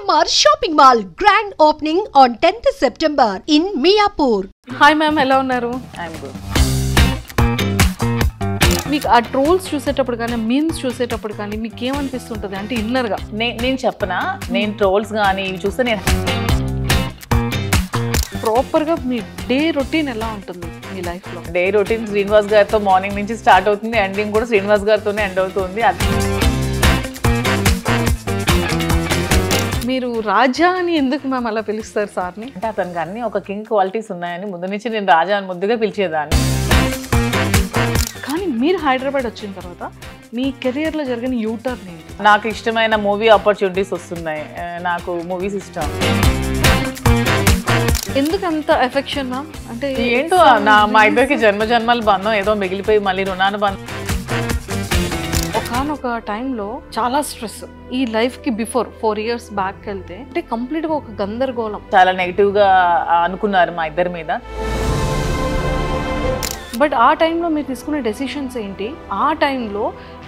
GMR Shopping Mall grand opening on 10th September in Miapur. Hi ma'am, ఎలా ఉన్నారు? I'm good. మీకు ఆ trolls చూసేటప్పుడు కానీ మీమ్స్ చూసేటప్పుడు కానీ మీకు ఏమనిపిస్తుంటది అంటే ఇన్నర్గా? నేను చెప్పనా, నేను ట్రోల్స్ కానీ ఇవి చూస్తే నేను ప్రాపర్గా మీ డే రొటీన్ ఎలా ఉంటుంది మీ లైఫ్లో? డే రొటీన్ శ్రీనివాస్ గారితో మార్నింగ్ నుంచి స్టార్ట్ అవుతుంది, ఎండింగ్ కూడా శ్రీనివాస్ గారితోనే ఎండ్ అవుతుంది. మీరు రాజా అని ఎందుకు మ్యామ్ అలా పిలుస్తారు సార్ని? అంటే అతనికి అన్ని ఒక కింగ్ క్వాలిటీస్ ఉన్నాయని ముందు నుంచి నేను రాజా అని ముద్దుగా పిలిచేదాన్ని. కానీ మీరు హైదరాబాద్ వచ్చిన తర్వాత మీ కెరియర్లో జరిగిన యూటర్న్ ఏంటి? నాకు ఇష్టమైన మూవీ ఆపర్చునిటీస్ వస్తున్నాయి, నాకు మూవీస్ ఇష్టం. ఎందుకు అంత ఎఫెక్షన్ మ్యామ్? అంటే ఏంటో మా ఇద్దరికి జన్మల బంధం ఏదో మిగిలిపోయి మళ్ళీ రుణాను బంధం. ఒకనొక టైంలో చాలా స్ట్రెస్, ఈ లైఫ్కి బిఫోర్ 4 years బ్యాక్ వెళ్తే అంటే కంప్లీట్గా ఒక గందరగోళం, చాలా నెగిటివ్గా అనుకున్నారు మా ఇద్దరి మీద. బట్ ఆ టైంలో మీరు తీసుకునే డెసిషన్స్ ఏంటి? ఆ టైంలో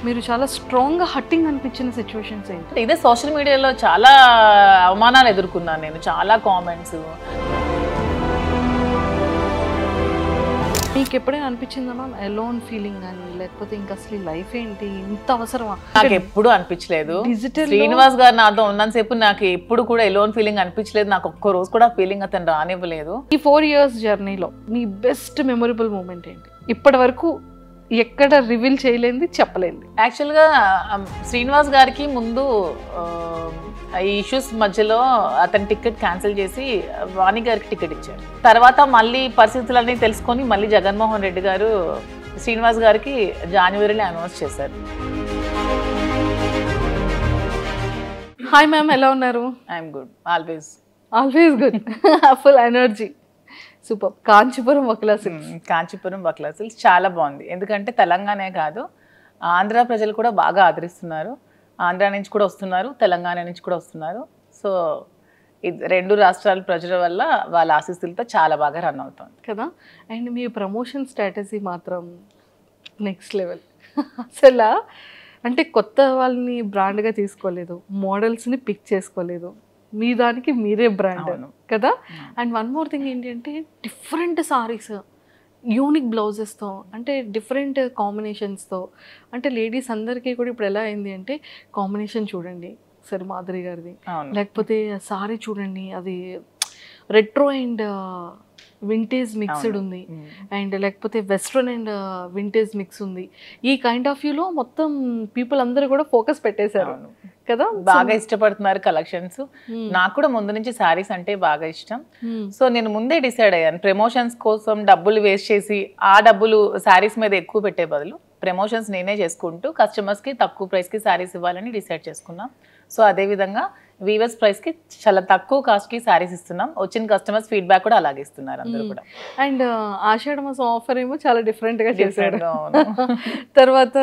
మీరు చాలా స్ట్రాంగ్గా హట్టింగ్ అనిపించిన సిచ్యువేషన్స్ ఏంటి? ఇదే సోషల్ మీడియాలో చాలా అవమానాలు ఎదుర్కొన్నాను నేను, చాలా కామెంట్స్. మీకు ఎప్పుడైనా అనిపించిందా మ్యామ్ ఎలోన్ ఫీలింగ్ అని, లేకపోతే ఇంకా అసలు లైఫ్ ఏంటి ఇంత అవసరమా? నాకు ఎప్పుడు అనిపించలేదు. డిజిటల్ శ్రీనివాస్ గారు నాతో ఉన్నంతసేపు నాకు ఎప్పుడు కూడా ఎలోన్ ఫీలింగ్ అనిపించలేదు. నాకు ఒక్క రోజు కూడా ఫీలింగ్ అతను రానివ్వలేదు. ఈ 4 years జర్నీలో మీ బెస్ట్ మెమొరబుల్ మూమెంట్ ఏంటి? ఇప్పటి వరకు ఎక్కడ రివీల్ చేయలేంది, చెప్పలేంది. యాక్చువల్గా శ్రీనివాస్ గారికి ముందు ఈ ఇష్యూస్ మధ్యలో అతని టికెట్ క్యాన్సిల్ చేసి వాణి గారికి టికెట్ ఇచ్చారు. తర్వాత మళ్ళీ పరిస్థితులన్నీ తెలుసుకొని మళ్ళీ జగన్మోహన్ రెడ్డి గారు శ్రీనివాస్ గారికి జనవరిలో అనౌన్స్ చేశారు. హాయ్ మ్యామ్, ఎలా ఉన్నారు? I'm good, always good. Full energy, super. Kanchipuram వక్లా సిల్క్స్. కాంచీపురం వక్లా సిల్క్స్ చాలా బాగుంది. ఎందుకంటే తెలంగాణే కాదు, ఆంధ్ర ప్రజలు కూడా బాగా ఆదరిస్తున్నారు. ఆంధ్ర నుంచి కూడా వస్తున్నారు, తెలంగాణ నుంచి కూడా వస్తున్నారు. సో రెండు రాష్ట్రాల ప్రజల వల్ల వాళ్ళ ఆశీస్సులతో చాలా బాగా రన్ అవుతుంది కదా. అండ్ మీ ప్రమోషన్ స్ట్రాటజీ మాత్రం నెక్స్ట్ లెవెల్. అసలు అంటే కొత్త వాళ్ళని బ్రాండ్గా తీసుకోలేదు, మోడల్స్ని పిక్ చేసుకోలేదు, మీ దానికి మీరే బ్రాండ్ కదా. అండ్ వన్ మోర్ థింగ్ ఏంటి అంటే డిఫరెంట్ సారీస్, యూనిక్ బ్లౌజెస్తో, అంటే డిఫరెంట్ కాంబినేషన్స్తో. అంటే లేడీస్ అందరికీ కూడా ఇప్పుడు ఎలా అయింది అంటే కాంబినేషన్ చూడండి సరే మాధురి గారిది, లేకపోతే సారీ చూడండి అది రెట్రో అండ్ వింటేజ్ మిక్స్డ్ ఉంది, అండ్ లేకపోతే వెస్ట్రన్ అండ్ వింటేజ్ మిక్స్ ఉంది. ఈ కైండ్ ఆఫ్ వ్యూలో మొత్తం పీపుల్ అందరూ కూడా ఫోకస్ పెట్టేశారు కదా, బాగా ఇష్టపడుతున్నారు కలెక్షన్స్. నాకు కూడా ముందు నుంచి శారీస్ అంటే బాగా ఇష్టం. సో నేను ముందే డిసైడ్ అయ్యాను, ప్రమోషన్స్ కోసం డబ్బులు వేస్ట్ చేసి ఆ డబ్బులు శారీస్ మీద ఎక్కువ పెట్టే బదులు ప్రమోషన్స్ నేనే చేసుకుంటూ కస్టమర్స్కి తక్కువ ప్రైస్కి శారీస్ ఇవ్వాలని డిసైడ్ చేసుకున్నాం. సో అదేవిధంగా వీవర్స్ ప్రైస్కి చాలా తక్కువ కాస్ట్కి శారీస్ ఇస్తున్నాం. వచ్చిన కస్టమర్స్ ఫీడ్బ్యాక్ కూడా అలాగే ఇస్తున్నారు అందరూ కూడా. అండ్ ఆషాఢ మాసం ఆఫర్ ఏమో చాలా డిఫరెంట్గా చేశారు. తర్వాత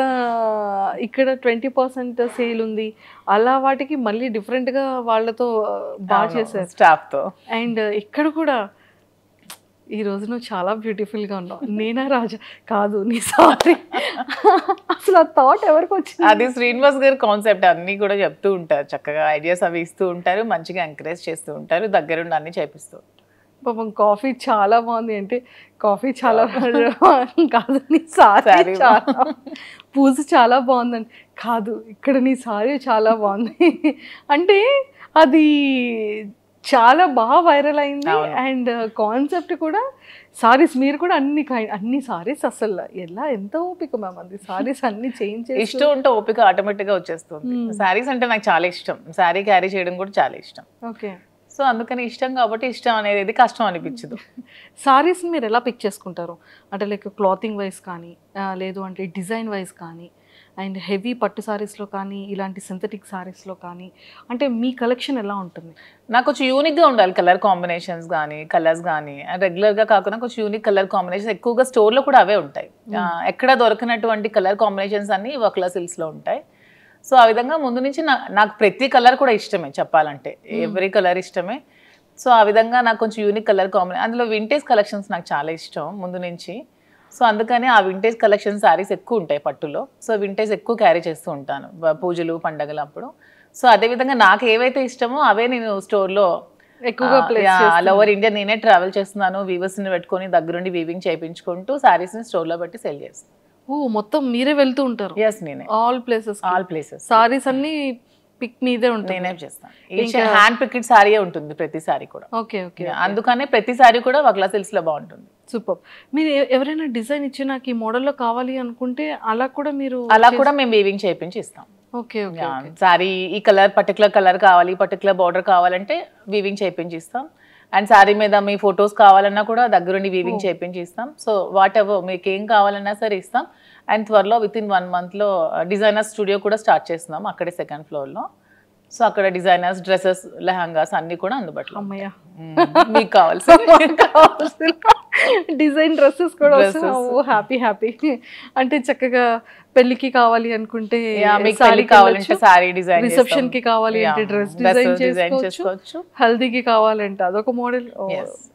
ఇక్కడ 20% సేల్ ఉంది, అలా వాటికి మళ్ళీ డిఫరెంట్గా వాళ్ళతో బాగా చేశారు స్టాఫ్తో. అండ్ ఇక్కడ కూడా ఈ రోజు నువ్వు చాలా బ్యూటిఫుల్గా ఉన్నావు, నేనా రాజా కాదు నీ సారీ. అసలు ఆ థాట్ ఎవరికి వచ్చింది? అది శ్రీనివాస్ గారి కాన్సెప్ట్. అన్నీ కూడా చెప్తూ ఉంటారు, చక్కగా ఐడియాస్ అవి ఇస్తూ ఉంటారు, మంచిగా ఎంకరేజ్ చేస్తూ ఉంటారు, దగ్గరుండి అన్నీ చేపిస్తూ. పాపం కాఫీ చాలా బాగుంది అంటే కాఫీ చాలా కాదు నీ సారీ చాలా, పూజ చాలా బాగుందండి కాదు ఇక్కడ నీ సారీ చాలా బాగుంది అంటే అది చాలా బాగా వైరల్ అయింది. అండ్ కాన్సెప్ట్ కూడా సారీస్, మీరు కూడా అన్ని సారీస్ అసలు ఎలా ఎంత ఓపిక మ్యామ్ అది, సారీస్ అన్ని చేంజ్ చేసి ఇష్టం ఉంటే ఓపిక ఆటోమేటిక్గా వచ్చేస్తుంది. సారీస్ అంటే నాకు చాలా ఇష్టం, సారీ క్యారీ చేయడం కూడా చాలా ఇష్టం. ఓకే, సో అందుకని ఇష్టం కాబట్టి ఇష్టం అనేది కష్టం అనిపించదు. సారీస్ మీరు ఎలా పిక్ చేసుకుంటారు అంటే లైక్ క్లాతింగ్ వైజ్ కానీ, లేదు అంటే డిజైన్ వైజ్ కానీ, అండ్ హెవీ పట్టు సారీస్లో కానీ, ఇలాంటి సింథటిక్ సారీస్లో కానీ, అంటే మీ కలెక్షన్ ఎలా ఉంటుంది? నాకు కొంచెం యూనిక్గా ఉండాలి, కలర్ కాంబినేషన్స్ కానీ కలర్స్ కానీ రెగ్యులర్గా కాకుండా కొంచెం యూనిక్ కలర్ కాంబినేషన్స్. ఎక్కువగా స్టోర్లో కూడా అవే ఉంటాయి, ఎక్కడ దొరకనటువంటి కలర్ కాంబినేషన్స్ అన్నీ వక్లా సిల్క్స్లో ఉంటాయి. సో ఆ విధంగా ముందు నుంచి నాకు ప్రతి కలర్ కూడా ఇష్టమే, చెప్పాలంటే ఎవ్రీ కలర్ ఇష్టమే. సో ఆ విధంగా నాకు కొంచెం యూనిక్ కలర్ కాంబినేషన్, అందులో వింటేజ్ కలెక్షన్స్ నాకు చాలా ఇష్టం ముందు నుంచి. సో అందుకని ఆ వింటేజ్ కలెక్షన్ సారీస్ ఎక్కువ ఉంటాయి పట్టులో. సో వింటేజ్ ఎక్కువ క్యారీ చేస్తూ ఉంటాను పూజలు పండగలు అప్పుడు. సో అదేవిధంగా నాకు ఏవైతే ఇష్టమో అవే నేను స్టోర్లో ఎక్కువగా ఆల్ ఓవర్ ఇండియా నేనే ట్రావెల్ చేస్తున్నాను, వీవర్స్ని పెట్టుకొని దగ్గరుండి వీవింగ్ చేయించుకుంటూ శారీస్ని స్టోర్లో పెట్టి సెల్ చేస్తాను. మొత్తం మీరే వెళ్తూ ఉంటారు? ఎస్, నేనే ఆల్ ప్లేసెస్ సారీస్ అన్ని పిక్ మీదే ఉంటుంది? నేనే చేస్తాను. హ్యాండ్ పిక్డ్ సారీ ఉంటుంది ప్రతి సారీ కూడా. Okay okay. అందుకనే ప్రతి సారీ కూడా వక్లా సిల్క్స్ లో బాగుంటుంది. సూపర్. మీరు ఎవరైనా డిజైన్ ఇచ్చి నాకు ఈ మోడల్లో కావాలి అనుకుంటే అలా కూడా మేము వీవింగ్ చేయించి ఇస్తాం. Okay okay. సారీ ఈ కలర్ పర్టికులర్ కలర్ కావాలి, పర్టికులర్ బార్డర్ కావాలంటే వీవింగ్ చేయించి ఇస్తాం. అండ్ సారీ మీద మీ ఫొటోస్ కావాలన్నా కూడా దగ్గరుండి వీవింగ్ చేయించి ఇస్తాం. సో వాట్ ఎవర్ మీకు ఏం కావాలన్నా సరే ఇస్తాం. అండ్ త్వరలో విత్ ఇన్ 1 monthలో డిజైనర్ స్టూడియో కూడా స్టార్ట్ చేస్తున్నాం అక్కడే 2nd floorలో. సో అక్కడ డిజైనర్స్, డ్రెస్సెస్, లెహంగాస్ అన్ని కూడా అందుబాటులో. అమ్మయ్య, మీకు కావాల్సిన డిజైన్ డ్రెస్సెస్ కూడా హ్యాపీ హ్యాపీ. అంటే చక్కగా పెళ్లికి కావాలి అనుకుంటే సారీ డిజైన్, రిసెప్షన్ కి కావాలి అంటే డ్రెస్ డిజైన్ చేసుకోవచ్చు, హల్దీకి కావాలంటే అదొక మోడల్.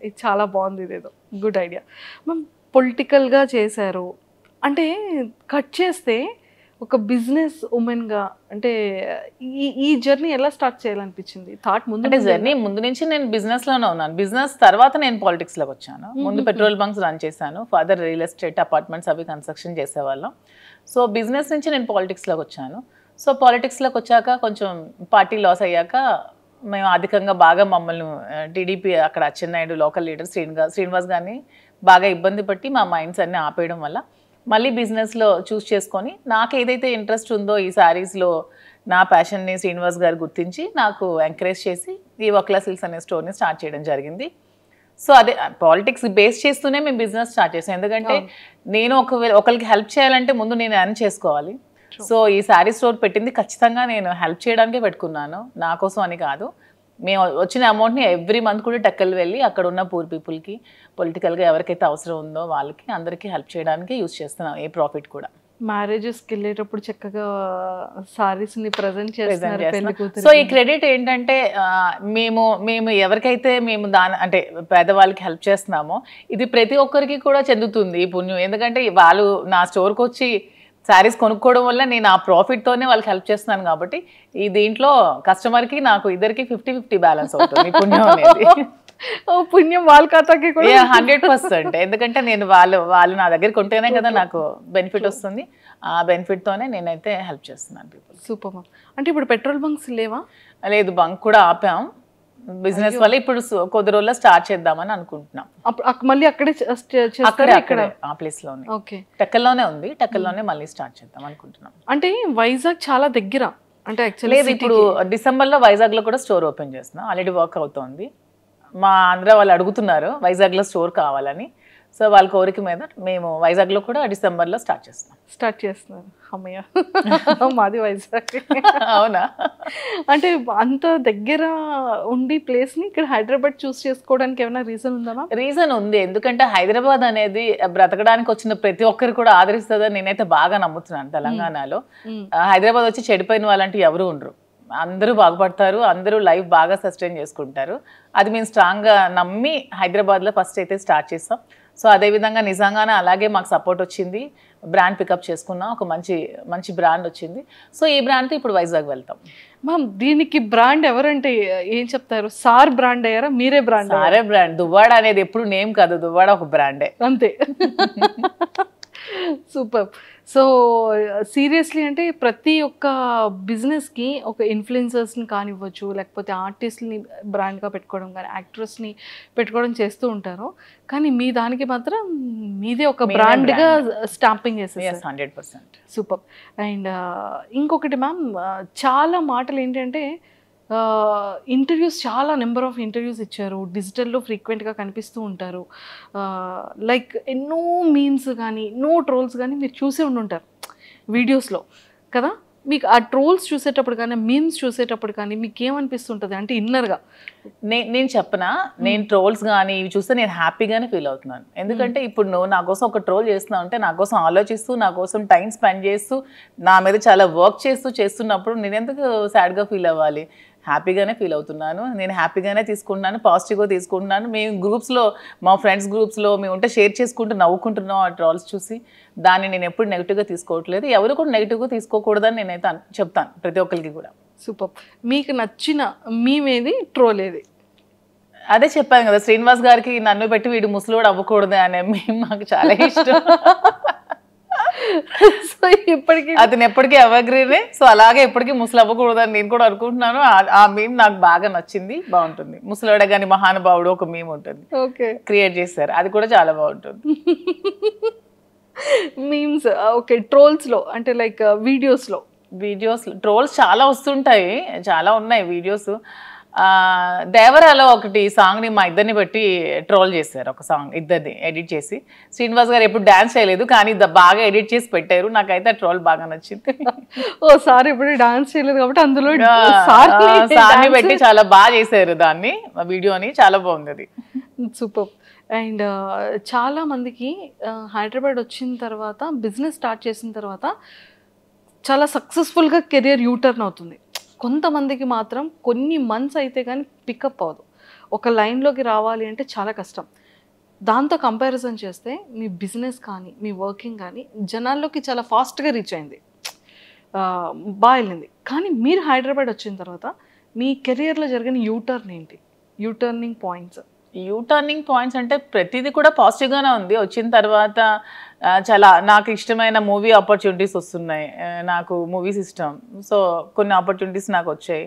ఇది చాలా బాగుంది, ఇదేదో గుడ్ ఐడియా. మ్యామ్ పొలిటికల్ గా చేశారు అంటే కట్ చేస్తే ఒక బిజినెస్ ఉమెన్ గా అంటే ఈ జర్నీ ఎలా స్టార్ట్ చేయాలనిపించింది? థాట్ ముందు అంటే జర్నీ ముందు నుంచి నేను బిజినెస్ లోనే ఉన్నాను. బిజినెస్ తర్వాత నేను పాలిటిక్స్ లోకి వచ్చాను. ముందు పెట్రోల్ బంక్స్ రన్ చేశాను, ఫాదర్ రియల్ ఎస్టేట్ అపార్ట్మెంట్స్ అవి కన్స్ట్రక్షన్ చేసేవాళ్ళం. సో బిజినెస్ నుంచి నేను పాలిటిక్స్ లోకి వచ్చాను. సో పాలిటిక్స్ లోకి వచ్చాక కొంచెం పార్టీ లాస్ అయ్యాక మేము అధికంగా బాగా మమ్మల్ని టీడీపీ అక్కడ అచ్చెన్నాయుడు లోకల్ లీడర్ శ్రీనివాస్ గారిని బాగా ఇబ్బంది పట్టి మా మైండ్స్ అన్ని ఆపేయడం వల్ల మళ్ళీ బిజినెస్లో చూస్ చేసుకొని నాకు ఏదైతే ఇంట్రెస్ట్ ఉందో ఈ శారీస్లో నా ప్యాషన్ని శ్రీనివాస్ గారు గుర్తించి నాకు ఎంకరేజ్ చేసి ఈ వక్లా సిల్క్స్ అనే స్టోర్ని స్టార్ట్ చేయడం జరిగింది. సో అదే పాలిటిక్స్ బేస్ చేస్తూనే మేము బిజినెస్ స్టార్ట్ చేసాం. ఎందుకంటే నేను ఒకరికి హెల్ప్ చేయాలంటే ముందు నేను ఎర్న్ చేసుకోవాలి. సో ఈ శారీ స్టోర్ పెట్టింది ఖచ్చితంగా నేను హెల్ప్ చేయడానికే పెట్టుకున్నాను, నా కోసం అని కాదు. మేము వచ్చిన అమౌంట్ని ఎవ్రీ మంత్ కూడా టెక్కలు వెళ్ళి అక్కడ ఉన్న పూర్ పీపుల్కి, పొలిటికల్గా ఎవరికైతే అవసరం ఉందో వాళ్ళకి అందరికీ హెల్ప్ చేయడానికి యూజ్ చేస్తున్నాం ఏ ప్రాఫిట్ కూడా. మ్యారేజెస్కి వెళ్ళేటప్పుడు చక్కగా సారీస్ని ప్రజెంట్ చేస్తున్నారు. సో ఈ క్రెడిట్ ఏంటంటే మేము ఎవరికైతే మేము అంటే పేదవాళ్ళకి హెల్ప్ చేస్తున్నామో ఇది ప్రతి ఒక్కరికి కూడా చెందుతుంది ఈ పుణ్యం. ఎందుకంటే వాళ్ళు నా స్టోర్కి వచ్చి శారీస్ కొనుక్కోవడం వల్ల నేను ఆ ప్రాఫిట్తోనే వాళ్ళకి హెల్ప్ చేస్తున్నాను కాబట్టి ఈ దీంట్లో కస్టమర్కి నాకు ఇద్దరికి 50-50 బ్యాలెన్స్ అవుతుంది పుణ్యం అనేది. పుణ్యం వాళ్ళ ఖాతాకి 100%. ఎందుకంటే నేను వాళ్ళు నా దగ్గర కొంటేనే కదా నాకు బెనిఫిట్ వస్తుంది. ఆ బెనిఫిట్తోనే నేనైతే హెల్ప్ చేస్తున్నాను పీపుల్. Super ma'am. అంటే ఇప్పుడు పెట్రోల్ బంక్స్ లేవా? లేదు, బంక్ కూడా ఆపాం బిజినెస్ వల్ల. ఇప్పుడు కొద్ది రోజుల్లో స్టార్ట్ చేద్దామని అనుకుంటున్నాం. మళ్ళీ అక్కడే అక్కడే ఆ ప్లేస్ లోనే, టెక్కల్లోనే ఉంది, టెక్కల్లోనే మళ్ళీ స్టార్ట్ చేద్దాం అనుకుంటున్నాం. అంటే వైజాగ్ చాలా దగ్గర అంటే లేదు, ఇప్పుడు డిసెంబర్లో వైజాగ్ లో కూడా స్టోర్ ఓపెన్ చేస్తున్నాం, ఆల్రెడీ వర్క్ అవుతోంది. మా ఆంధ్ర వాళ్ళు అడుగుతున్నారు వైజాగ్ లో స్టోర్ కావాలని. సో వాళ్ళ కోరిక మీద మేము వైజాగ్లో కూడా డిసెంబర్లో స్టార్ట్ చేస్తున్నాను. అమ్మయ్య, మాది వైజాగ్. అవునా? అంటే అంత దగ్గర ఉండి ప్లేస్ని ఇక్కడ హైదరాబాద్ చూస్ చేసుకోవడానికి ఏమైనా రీజన్ ఉందా? రీజన్ ఉంది, ఎందుకంటే హైదరాబాద్ అనేది బ్రతకడానికి వచ్చిన ప్రతి ఒక్కరు కూడా ఆదరిస్తుందని నేనైతే బాగా నమ్ముతున్నాను. తెలంగాణలో హైదరాబాద్ వచ్చి చెడిపోయిన వాళ్ళంటూ ఎవరు ఉండరు, అందరూ బాగుపడతారు, అందరూ లైఫ్ బాగా సస్టైన్ చేసుకుంటారు. అది మేము స్ట్రాంగ్గా నమ్మి హైదరాబాద్లో ఫస్ట్ అయితే స్టార్ట్ చేస్తాం. సో అదేవిధంగా నిజంగానే అలాగే మాకు సపోర్ట్ వచ్చింది, బ్రాండ్ పికప్ చేసుకున్నాం, ఒక మంచి బ్రాండ్ వచ్చింది. సో ఈ బ్రాండ్తో ఇప్పుడు వైజాగ్ వెళ్తాం. మ్యామ్ దీనికి బ్రాండ్ ఎవరంటే ఏం చెప్తారు? సార్ బ్రాండ్ అయ్యారా, మీరే బ్రాండ్? సారే బ్రాండ్. దువ్వాడ అనేది ఎప్పుడు నేమ్ కాదు, దువ్వాడ ఒక బ్రాండే అంతే. సూపర్. సో సీరియస్లీ అంటే ప్రతి ఒక్క బిజినెస్కి ఒక ఇన్ఫ్లుయెన్సర్స్ని కానివ్వచ్చు, లేకపోతే ఆర్టిస్ట్ని బ్రాండ్గా పెట్టుకోవడం కానీ, యాక్ట్రెస్ని పెట్టుకోవడం చేస్తూ ఉంటారు. కానీ మీ దానికి మాత్రం మీదే ఒక బ్రాండ్గా స్టాంపింగ్ చేసేసారు. 100%. సూపర్. అండ్ ఇంకొకటి మ్యామ్, చాలా మాటలు ఏంటంటే ఇంటర్వ్యూస్, చాలా నెంబర్ ఆఫ్ ఇంటర్వ్యూస్ ఇచ్చారు, డిజిటల్లో ఫ్రీక్వెంట్గా కనిపిస్తూ ఉంటారు. లైక్ ఎన్నో మీమ్స్ కానీ, ఎన్నో ట్రోల్స్ కానీ మీరు చూసే ఉండుంటారు వీడియోస్లో కదా. మీకు ఆ ట్రోల్స్ చూసేటప్పుడు కానీ, మీమ్స్ చూసేటప్పుడు కానీ మీకు ఏమనిపిస్తుంటుంది అంటే ఇన్నర్గా? నేను చెప్పనా, నేను ట్రోల్స్ కానీ ఇవి చూస్తే నేను హ్యాపీగానే ఫీల్ అవుతున్నాను. ఎందుకంటే ఇప్పుడు నువ్వు నా కోసం ఒక ట్రోల్ చేస్తున్నావు అంటే, నా కోసం ఆలోచిస్తూ, నా కోసం టైం స్పెండ్ చేస్తూ, నా మీద చాలా వర్క్ చేస్తున్నప్పుడు నేను ఎందుకు సాడ్గా ఫీల్ అవ్వాలి? హ్యాపీగానే ఫీల్ అవుతున్నాను, నేను హ్యాపీగానే తీసుకుంటున్నాను, పాజిటివ్గా తీసుకుంటున్నాను. మేము గ్రూప్స్లో, మా ఫ్రెండ్స్ గ్రూప్స్లో మేము ఉంటే షేర్ చేసుకుంటూ నవ్వుకుంటున్నాం ఆ ట్రాల్స్ చూసి. దాన్ని నేను ఎప్పుడు నెగిటివ్గా తీసుకోవట్లేదు, ఎవరు కూడా నెగిటివ్గా తీసుకోకూడదని నేనైతే చెప్తాను ప్రతి ఒక్కరికి కూడా. సూపర్. మీకు నచ్చిన మీమేది, ట్రోల్ ఏది? అదే చెప్పాను కదా, శ్రీనివాస్ గారికి నన్ను పెట్టి వీడు ముసలోడు అవ్వకూడదు అనే మేము మాకు చాలా ఇష్టం. సో ఇప్పటికీ అతను ఎప్పటికీ ఎవర్గ్రీనే. సో అలాగే ఎప్పటికీ ముసలు అవ్వకూడదు అని నేను కూడా అనుకుంటున్నాను. ఆ మీమ్ నాకు బాగా నచ్చింది, బాగుంటుంది. ముసలోడ గాని మహానుభావుడు ఒక మీమ్ ఉంటుంది, ఓకే, క్రియేట్ చేశారు, అది కూడా చాలా బాగుంటుంది. Memes okay. ట్రోల్స్లో అంటే లైక్ వీడియోస్లో ట్రోల్స్ చాలా వస్తుంటాయి, చాలా ఉన్నాయి వీడియోస్. దేవరాలో ఒకటి సాంగ్ని మా ఇద్దరిని బట్టి ట్రోల్ చేశారు. ఒక సాంగ్ ఇద్దరిని ఎడిట్ చేసి, శ్రీనివాస్ గారు ఎప్పుడు డాన్స్ చేయలేదు కానీ బాగా ఎడిట్ చేసి పెట్టారు. నాకైతే ఆ ట్రోల్ బాగా నచ్చింది. ఓ సార్ ఇప్పుడు డాన్స్ చేయలేదు కాబట్టి అందులో సార్ని పెట్టి చాలా బాగా చేశారు దాన్ని, వీడియోని, చాలా బాగుంది అది. సూపర్. అండ్ చాలా మందికి హైదరాబాద్ వచ్చిన తర్వాత, బిజినెస్ స్టార్ట్ చేసిన తర్వాత చాలా సక్సెస్ఫుల్గా కెరియర్ యూటర్న్ అవుతుంది. కొంతమందికి మాత్రం కొన్ని మంత్స్ అయితే కానీ పికప్ అవ్వదు. ఒక లైన్లోకి రావాలి అంటే చాలా కష్టం. దాంతో కంపారిజన్ చేస్తే మీ బిజినెస్ కానీ మీ వర్కింగ్ కానీ జనాల్లోకి చాలా ఫాస్ట్గా రీచ్ అయింది, బాగా వెళ్ళింది. కానీ మీరు హైదరాబాద్ వచ్చిన తర్వాత మీ కెరియర్లో జరిగిన యూటర్న్ ఏంటి, యూటర్నింగ్ పాయింట్స్? యూటర్నింగ్ పాయింట్స్ అంటే ప్రతిదీ కూడా పాజిటివ్గానే ఉంది. వచ్చిన తర్వాత చాలా నాకు ఇష్టమైన మూవీ ఆపర్చునిటీస్ వస్తున్నాయి. నాకు మూవీస్ ఇష్టం, సో కొన్ని ఆపర్చునిటీస్ నాకు వచ్చాయి.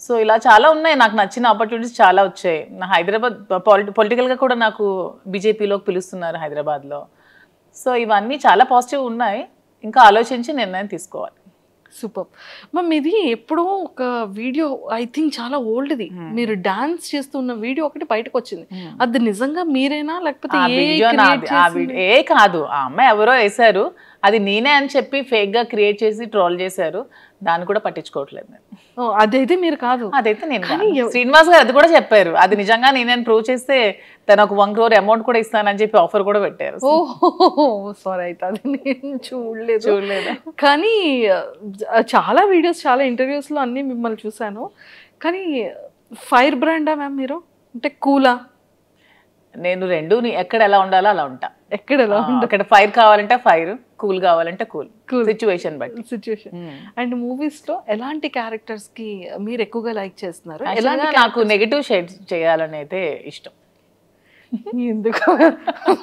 సో ఇలా చాలా ఉన్నాయి, నాకు నచ్చిన ఆపర్చునిటీస్ చాలా వచ్చాయి. నా హైదరాబాద్ పొలిటికల్గా కూడా నాకు బీజేపీలోకి పిలుస్తున్నారు హైదరాబాద్లో. సో ఇవన్నీ చాలా పాజిటివ్ ఉన్నాయి, ఇంకా ఆలోచించి నిర్ణయం తీసుకోవాలి. Super ma'am. ఇది ఎప్పుడో ఒక వీడియో, ఐ థింక్ చాలా ఓల్డ్ది, మీరు డాన్స్ చేస్తున్న వీడియో ఒకటి బయటకు వచ్చింది. అది నిజంగా మీరేనా లేకపోతే ఏ కాదు, ఆ అమ్మాయి ఎవరో వేశారు, అది నేనే అని చెప్పి ఫేక్గా క్రియేట్ చేసి ట్రోల్ చేశారు. దాన్ని కూడా పట్టించుకోవట్లేదు నేను. అదైతే మీరు కాదు, అదైతే నేను. శ్రీనివాస్ గారు అది కూడా చెప్పారు, అది నిజంగా నేనే ప్రూవ్ చేస్తే తను ఒక 1 crore అమౌంట్ కూడా ఇస్తానని చెప్పి ఆఫర్ కూడా పెట్టారు. ఓహో సారీ, అయితే అది నేను చూడలేదు. కానీ చాలా వీడియోస్, చాలా ఇంటర్వ్యూస్లో అన్నీ మిమ్మల్ని చూశాను. కానీ ఫైర్ బ్రాండా మ్యామ్ మీరు, అంటే కూలా? నేను రెండు ఎక్కడ ఎలా ఉండాలో అలా ఉంటా. ఎక్కడ ఎలా ఉండాలి, అక్కడ ఫైర్ కావాలంటే ఫైర్, కూల్ కావాలంటే కూల్, సిచ్యువేషన్ బట్టి. సిచ్యువేషన్. అండ్ మూవీస్లో ఎలాంటి క్యారెక్టర్స్కి మీరు ఎక్కువగా లైక్ చేస్తున్నారు? నాకు నెగటివ్ షేడ్స్ చేయాలని అయితే ఇష్టం. ఎందుకు?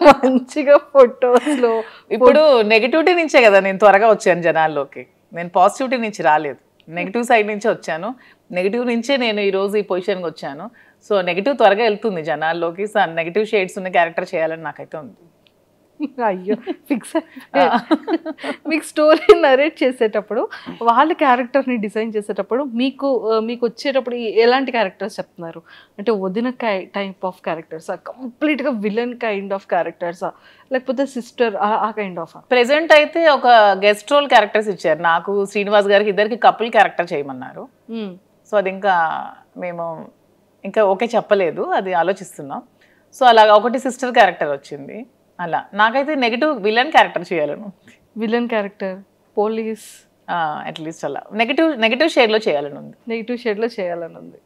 మంచిగా ఫొటోస్లో ఇప్పుడు నెగటివిటీ నుంచే కదా నేను త్వరగా వచ్చాను జనాల్లోకి. నేను పాజిటివిటీ నుంచి రాలేదు, నెగిటివ్ సైడ్ నుంచే వచ్చాను. నెగిటివ్ నుంచే నేను ఈరోజు ఈ పొజిషన్కి వచ్చాను. సో నెగిటివ్ త్వరగా వెళ్తుంది జనాల్లోకి. సో నెగిటివ్ షేడ్స్ ఉన్న క్యారెక్టర్ చేయాలని నాకైతే ఉంది. అయ్యో ఫిక్స్. మీకు స్టోరీ నరేట్ చేసేటప్పుడు, వాళ్ళ క్యారెక్టర్ని డిజైన్ చేసేటప్పుడు మీకు వచ్చేటప్పుడు ఎలాంటి క్యారెక్టర్స్ చెప్తున్నారు? అంటే వదిన టైప్ ఆఫ్ క్యారెక్టర్సా, కంప్లీట్గా విలన్ కైండ్ ఆఫ్ క్యారెక్టర్సా, లేకపోతే సిస్టర్ ఆ కైండ్ ఆఫ్? ప్రెసెంట్ అయితే ఒక గెస్ట్ రోల్ క్యారెక్టర్స్ ఇచ్చారు నాకు. శ్రీనివాస్ గారికి ఇద్దరికి కపుల్ క్యారెక్టర్ చేయమన్నారు. సో అది ఇంకా మేము ఇంకా ఓకే చెప్పలేదు, అది ఆలోచిస్తున్నాం. సో అలాగా ఒకటి సిస్టర్ క్యారెక్టర్ వచ్చింది. అలా నాకైతే negative villain character చేయాలను. Villain character, police, at least అలా నెగిటివ్ షేడ్లో చేయాలని ఉంది. నెగిటివ్ షేడ్లో చేయాలని ఉంది.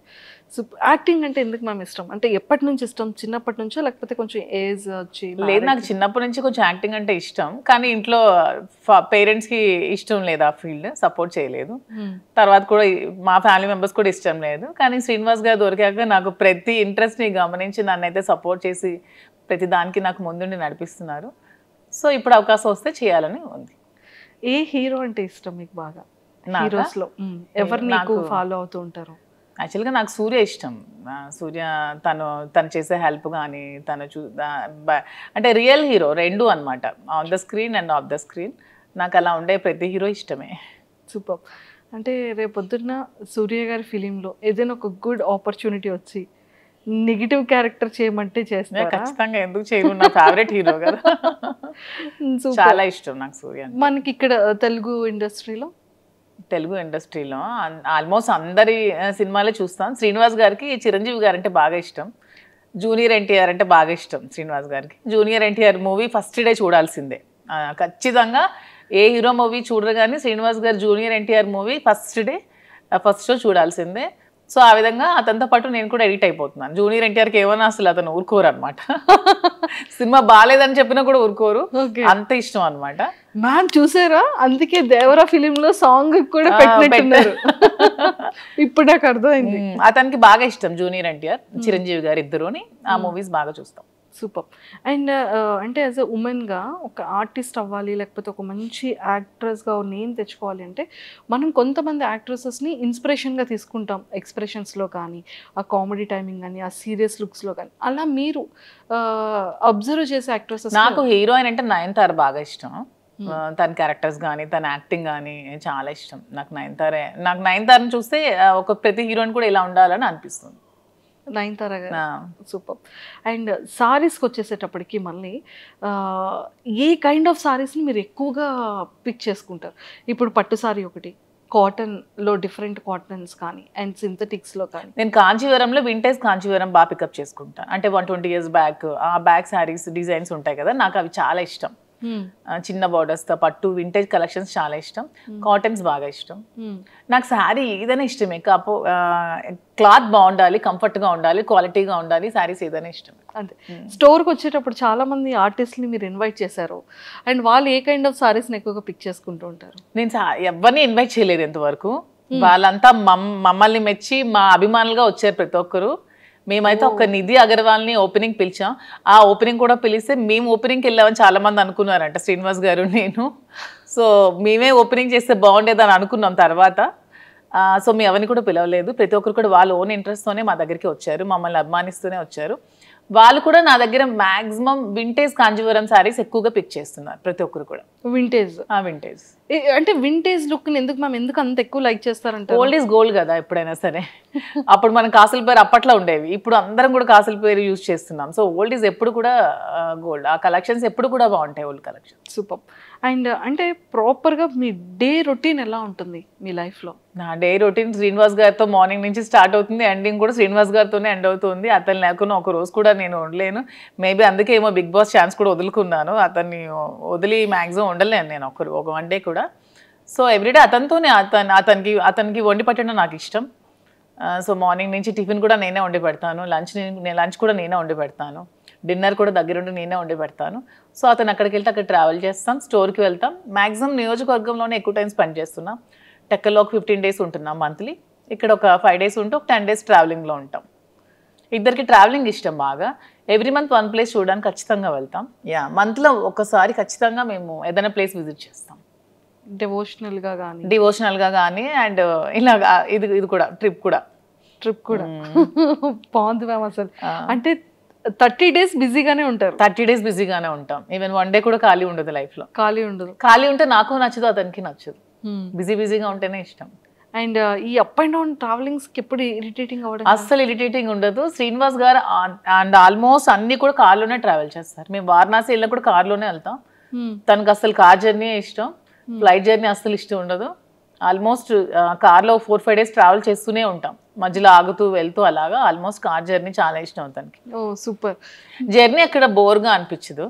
సో యాక్టింగ్ అంటే ఎందుకు మ్యామ్ ఇష్టం? అంటే ఎప్పటి నుంచి ఇష్టం? చిన్నప్పటి నుంచో లేకపోతే కొంచెం ఏజ్ వచ్చి? లేదు, నాకు చిన్నప్పటి నుంచి కొంచెం యాక్టింగ్ అంటే ఇష్టం, కానీ ఇంట్లో పేరెంట్స్కి ఇష్టం లేదు, ఆ ఫీల్డ్ సపోర్ట్ చేయలేదు. తర్వాత కూడా మా ఫ్యామిలీ మెంబర్స్ కూడా ఇష్టం లేదు. కానీ శ్రీనివాస్ గారు దొరికాక నాకు ప్రతి ఇంట్రెస్ట్ని గమనించి నన్నైతే సపోర్ట్ చేసి ప్రతి దానికి నాకు ముందుండి నడిపిస్తున్నారు. సో ఇప్పుడు అవకాశం వస్తే చేయాలని ఉంది. ఏ హీరో అంటే ఇష్టం మీకు బాగా? హీరోస్లో ఎవరు నాకు ఫాలో అవుతూ ఉంటారు? యాక్చువల్గా నాకు సూర్య ఇష్టం. సూర్య తను చేసే హెల్ప్ కానీ అంటే రియల్ హీరో రెండు అనమాట, on the screen and of the screen. నాకు అలా ఉండే ప్రతి హీరో ఇష్టమే. సూపర్. అంటే రేపొద్దున్న సూర్య గారి ఫిలింలో ఏదైనా ఒక గుడ్ ఆపర్చునిటీ వచ్చి నెగిటివ్ క్యారెక్టర్ చేయమంటే చేస్తారా? ఖచ్చితంగా, ఎందుకు చేయను, నా ఫేవరెట్ హీరో కదా. చాలా ఇష్టం నాకు సూర్య. మనకి ఇక్కడ తెలుగు ఇండస్ట్రీలో ఆల్మోస్ట్ అందరి సినిమాలే చూస్తాం. శ్రీనివాస్ గారికి చిరంజీవి గారు అంటే బాగా ఇష్టం, జూనియర్ ఎన్టీఆర్ అంటే బాగా ఇష్టం. శ్రీనివాస్ గారికి junior NTR movie first day చూడాల్సిందే ఖచ్చితంగా. ఏ హీరో మూవీ చూడరు కానీ శ్రీనివాస్ గారు junior NTR movie first show చూడాల్సిందే. సో ఆ విధంగా అతనితో పాటు నేను కూడా ఎడిట్ అయిపోతున్నాను. జూనియర్ ఎన్టీఆర్కి ఏమన్నా అసలు అతను ఊరుకోరు అనమాట. సినిమా బాగాలేదని చెప్పినా కూడా ఊరుకోరు, అంత ఇష్టం అనమాట. మ్యామ్ చూసారా, అందుకే దేవరా ఫిలిం లో సాంగ్ కూడా పెట్టినట్టున్నారు. ఇప్పుడు నాకు అర్థమైంది. అతనికి బాగా ఇష్టం జూనియర్ ఎన్టీఆర్, చిరంజీవి గారు ఇద్దరుని. ఆ మూవీస్ బాగా చూస్తాం. సూపర్. అండ్ అంటే యాజ్ ఎ ఉమెన్గా ఒక ఆర్టిస్ట్ అవ్వాలి, లేకపోతే ఒక మంచి యాక్ట్రెస్గా నేమ్ తెచ్చుకోవాలి అంటే మనం కొంతమంది యాక్ట్రెసెస్ని ఇన్స్పిరేషన్గా తీసుకుంటాం, ఎక్స్ప్రెషన్స్లో కానీ, ఆ కామెడీ టైమింగ్ కానీ, ఆ సీరియస్ లుక్స్లో కానీ. అలా మీరు అబ్జర్వ్ చేసే యాక్ట్రెసెస్? నాకు హీరోయిన్ అంటే నయనతార బాగా ఇష్టం. తన క్యారెక్టర్స్ కానీ, తన యాక్టింగ్ కానీ చాలా ఇష్టం. నాకు నయనతారని చూస్తే ఒక ప్రతి హీరోయిన్ కూడా ఇలా ఉండాలని అనిపిస్తుంది. నయనతార గారు సూపర్. అండ్ సారీస్కి వచ్చేసేటప్పటికి మళ్ళీ ఏ కైండ్ ఆఫ్ సారీస్ని మీరు ఎక్కువగా పిక్ చేసుకుంటారు? ఇప్పుడు పట్టు సారీ ఒకటి, కాటన్లో డిఫరెంట్ కాటన్స్ కానీ, అండ్ సింథటిక్స్లో కానీ. నేను కాంచీవరంలో వింటేజ్ కాంచీవరం బాగా పికప్ చేసుకుంటాను. అంటే 120 years బ్యాక్ ఆ బ్యాక్ శారీస్ డిజైన్స్ ఉంటాయి కదా, నాకు అవి చాలా ఇష్టం. చిన్న బార్డర్స్తో పట్టు వింటేజ్ కలెక్షన్స్ చాలా ఇష్టం. కాటన్స్ బాగా ఇష్టం. నాకు శారీ ఏదైనా ఇష్టమే, క్లాత్ బాగుండాలి, కంఫర్ట్గా ఉండాలి, క్వాలిటీగా ఉండాలి, శారీస్ ఏదైనా ఇష్టం. అంతే. స్టోర్కి వచ్చేటప్పుడు చాలా మంది ఆర్టిస్ట్ని మీరు ఇన్వైట్ చేశారు, అండ్ వాళ్ళు ఏ కైండ్ ఆఫ్ సారీస్ని ఎక్కువగా పిక్ చేసుకుంటూ ఉంటారు? నేను ఎవరిని ఇన్వైట్ చేయలేదు ఇంతవరకు. వాళ్ళంతా మమ్మల్ని మెచ్చి మా అభిమానులుగా వచ్చారు ప్రతి ఒక్కరు. మేమైతే ఒక నిధి అగర్వాల్ని ఓపెనింగ్ పిలిచాం. ఆ ఓపెనింగ్ కూడా పిలిస్తే మేము ఓపెనింగ్కి వెళ్ళామని చాలా మంది అనుకున్నారంట, శ్రీనివాస్ గారు నేను. సో మేమే ఓపెనింగ్ చేస్తే బాగుండేదని అనుకున్నాం తర్వాత. సో మేము ఎవరిని కూడా పిలవలేదు. ప్రతి ఒక్కరు కూడా వాళ్ళ ఓన్ ఇంట్రెస్ట్తోనే మా దగ్గరికి వచ్చారు, మమ్మల్ని అభిమానిస్తూనే వచ్చారు. వాళ్ళు కూడా నా దగ్గర మ్యాక్సిమం వింటేజ్ కాంజీవరం శారీస్ ఎక్కువగా పిక్ చేస్తున్నారు ప్రతి ఒక్కరు కూడా. వింటేజ్ వింటేజ్ అంటే వింటేజ్ లుక్ని ఎందుకు అంత ఎక్కువ లైక్ చేస్తారంటే? ఓల్డ్ ఈజ్ గోల్డ్ కదా ఎప్పుడైనా సరే. అప్పుడు మనం కాసుల పేరు అప్పట్లో ఉండేవి, ఇప్పుడు అందరం కూడా కాసుల పేరు యూజ్ చేస్తున్నాం. సో ఓల్డ్ ఈజ్ ఎప్పుడు కూడా గోల్డ్. ఆ కలెక్షన్స్ ఎప్పుడు కూడా బాగుంటాయి, ఓల్డ్ కలెక్షన్. సూపర్. అండ్ అంటే ప్రాపర్గా మీ డే రొటీన్ ఎలా ఉంటుంది మీ లైఫ్లో? నా డే రొటీన్ శ్రీనివాస్ గారితో మార్నింగ్ నుంచి స్టార్ట్ అవుతుంది, ఎండింగ్ కూడా శ్రీనివాస్ గారితోనే ఎండ్ అవుతుంది. అతను లేకుండా ఒక రోజు కూడా నేను ఉండలేను. మేబీ అందుకే ఏమో బిగ్ బాస్ ఛాన్స్ కూడా వదులుకున్నాను. అతన్ని వదిలి మ్యాక్సిమం ఉండలేను నేను ఒక వన్ డే కూడా. సో ఎవ్రీడే అతనితోనే, అతనికి వండి పెట్టడం నాకు ఇష్టం. సో మార్నింగ్ నుంచి టిఫిన్ కూడా నేనే వండి పెడతాను, లంచ్ కూడా నేనే వండి పెడతాను, డిన్నర్ కూడా దగ్గరుండి నేనే వండి పెడతాను. సో అతను అక్కడికి వెళ్తే అక్కడ ట్రావెల్ చేస్తాం, స్టోర్కి వెళ్తాం. మ్యాక్సిమం నియోజకవర్గంలోనే ఎక్కువ టైం స్పెండ్ చేస్తున్నాం. టెక్కల్లో ఒక 15 days ఉంటున్నాం మంత్లీ. ఇక్కడ ఒక 5 days ఉంటే ఒక 10 days ట్రావెలింగ్లో ఉంటాం. ఇద్దరికి ట్రావెలింగ్ ఇష్టం బాగా. ఎవ్రీ మంత్ వన్ ప్లేస్ చూడడానికి ఖచ్చితంగా వెళ్తాం. మంత్లో ఒకసారి ఖచ్చితంగా మేము ఏదైనా ప్లేస్ విజిట్ చేస్తాం, డివోషనల్గా కానీ. అండ్ ఇలాగా ఇది కూడా ట్రిప్ కూడా బాగుంది మ్యామ్. అసలు అంటే 30 days బిజీగానే ఉంటారు. 30 days బిజీగానే ఉంటాం. ఈవెన్ వన్ డే కూడా ఖాళీ ఉండదు లైఫ్లో. ఖాళీ ఉంటే నాకు నచ్చదు, అతనికి నచ్చదు. బిజీగా ఉంటేనే ఇష్టం. అండ్ ఈ అప్ అండ్ డౌన్ ట్రావెలింగ్స్కి ఎప్పుడు ఇరిటేటింగ్ అవ్వడం? అస్సలు ఇరిటేటింగ్ ఉండదు. శ్రీనివాస్ గారు అండ్ ఆల్మోస్ట్ అన్ని కూడా కార్లోనే ట్రావెల్ చేస్తారు. మేము వారణాసి వెళ్ళినా కూడా కార్లోనే వెళ్తాం. తనకు అసలు కార్ జర్నీ ఇష్టం, ఫ్లైట్ జర్నీ అస్సలు ఇష్టం ఉండదు. ఆల్మోస్ట్ కార్లో 4-5 days ట్రావెల్ చేస్తూనే ఉంటాం, మధ్యలో ఆగుతూ వెళ్తూ అలాగా. ఆల్మోస్ట్ కార్ జర్నీ చాలా ఇష్టం అతనికి. సూపర్. జర్నీ అక్కడ బోర్గా అనిపించదు,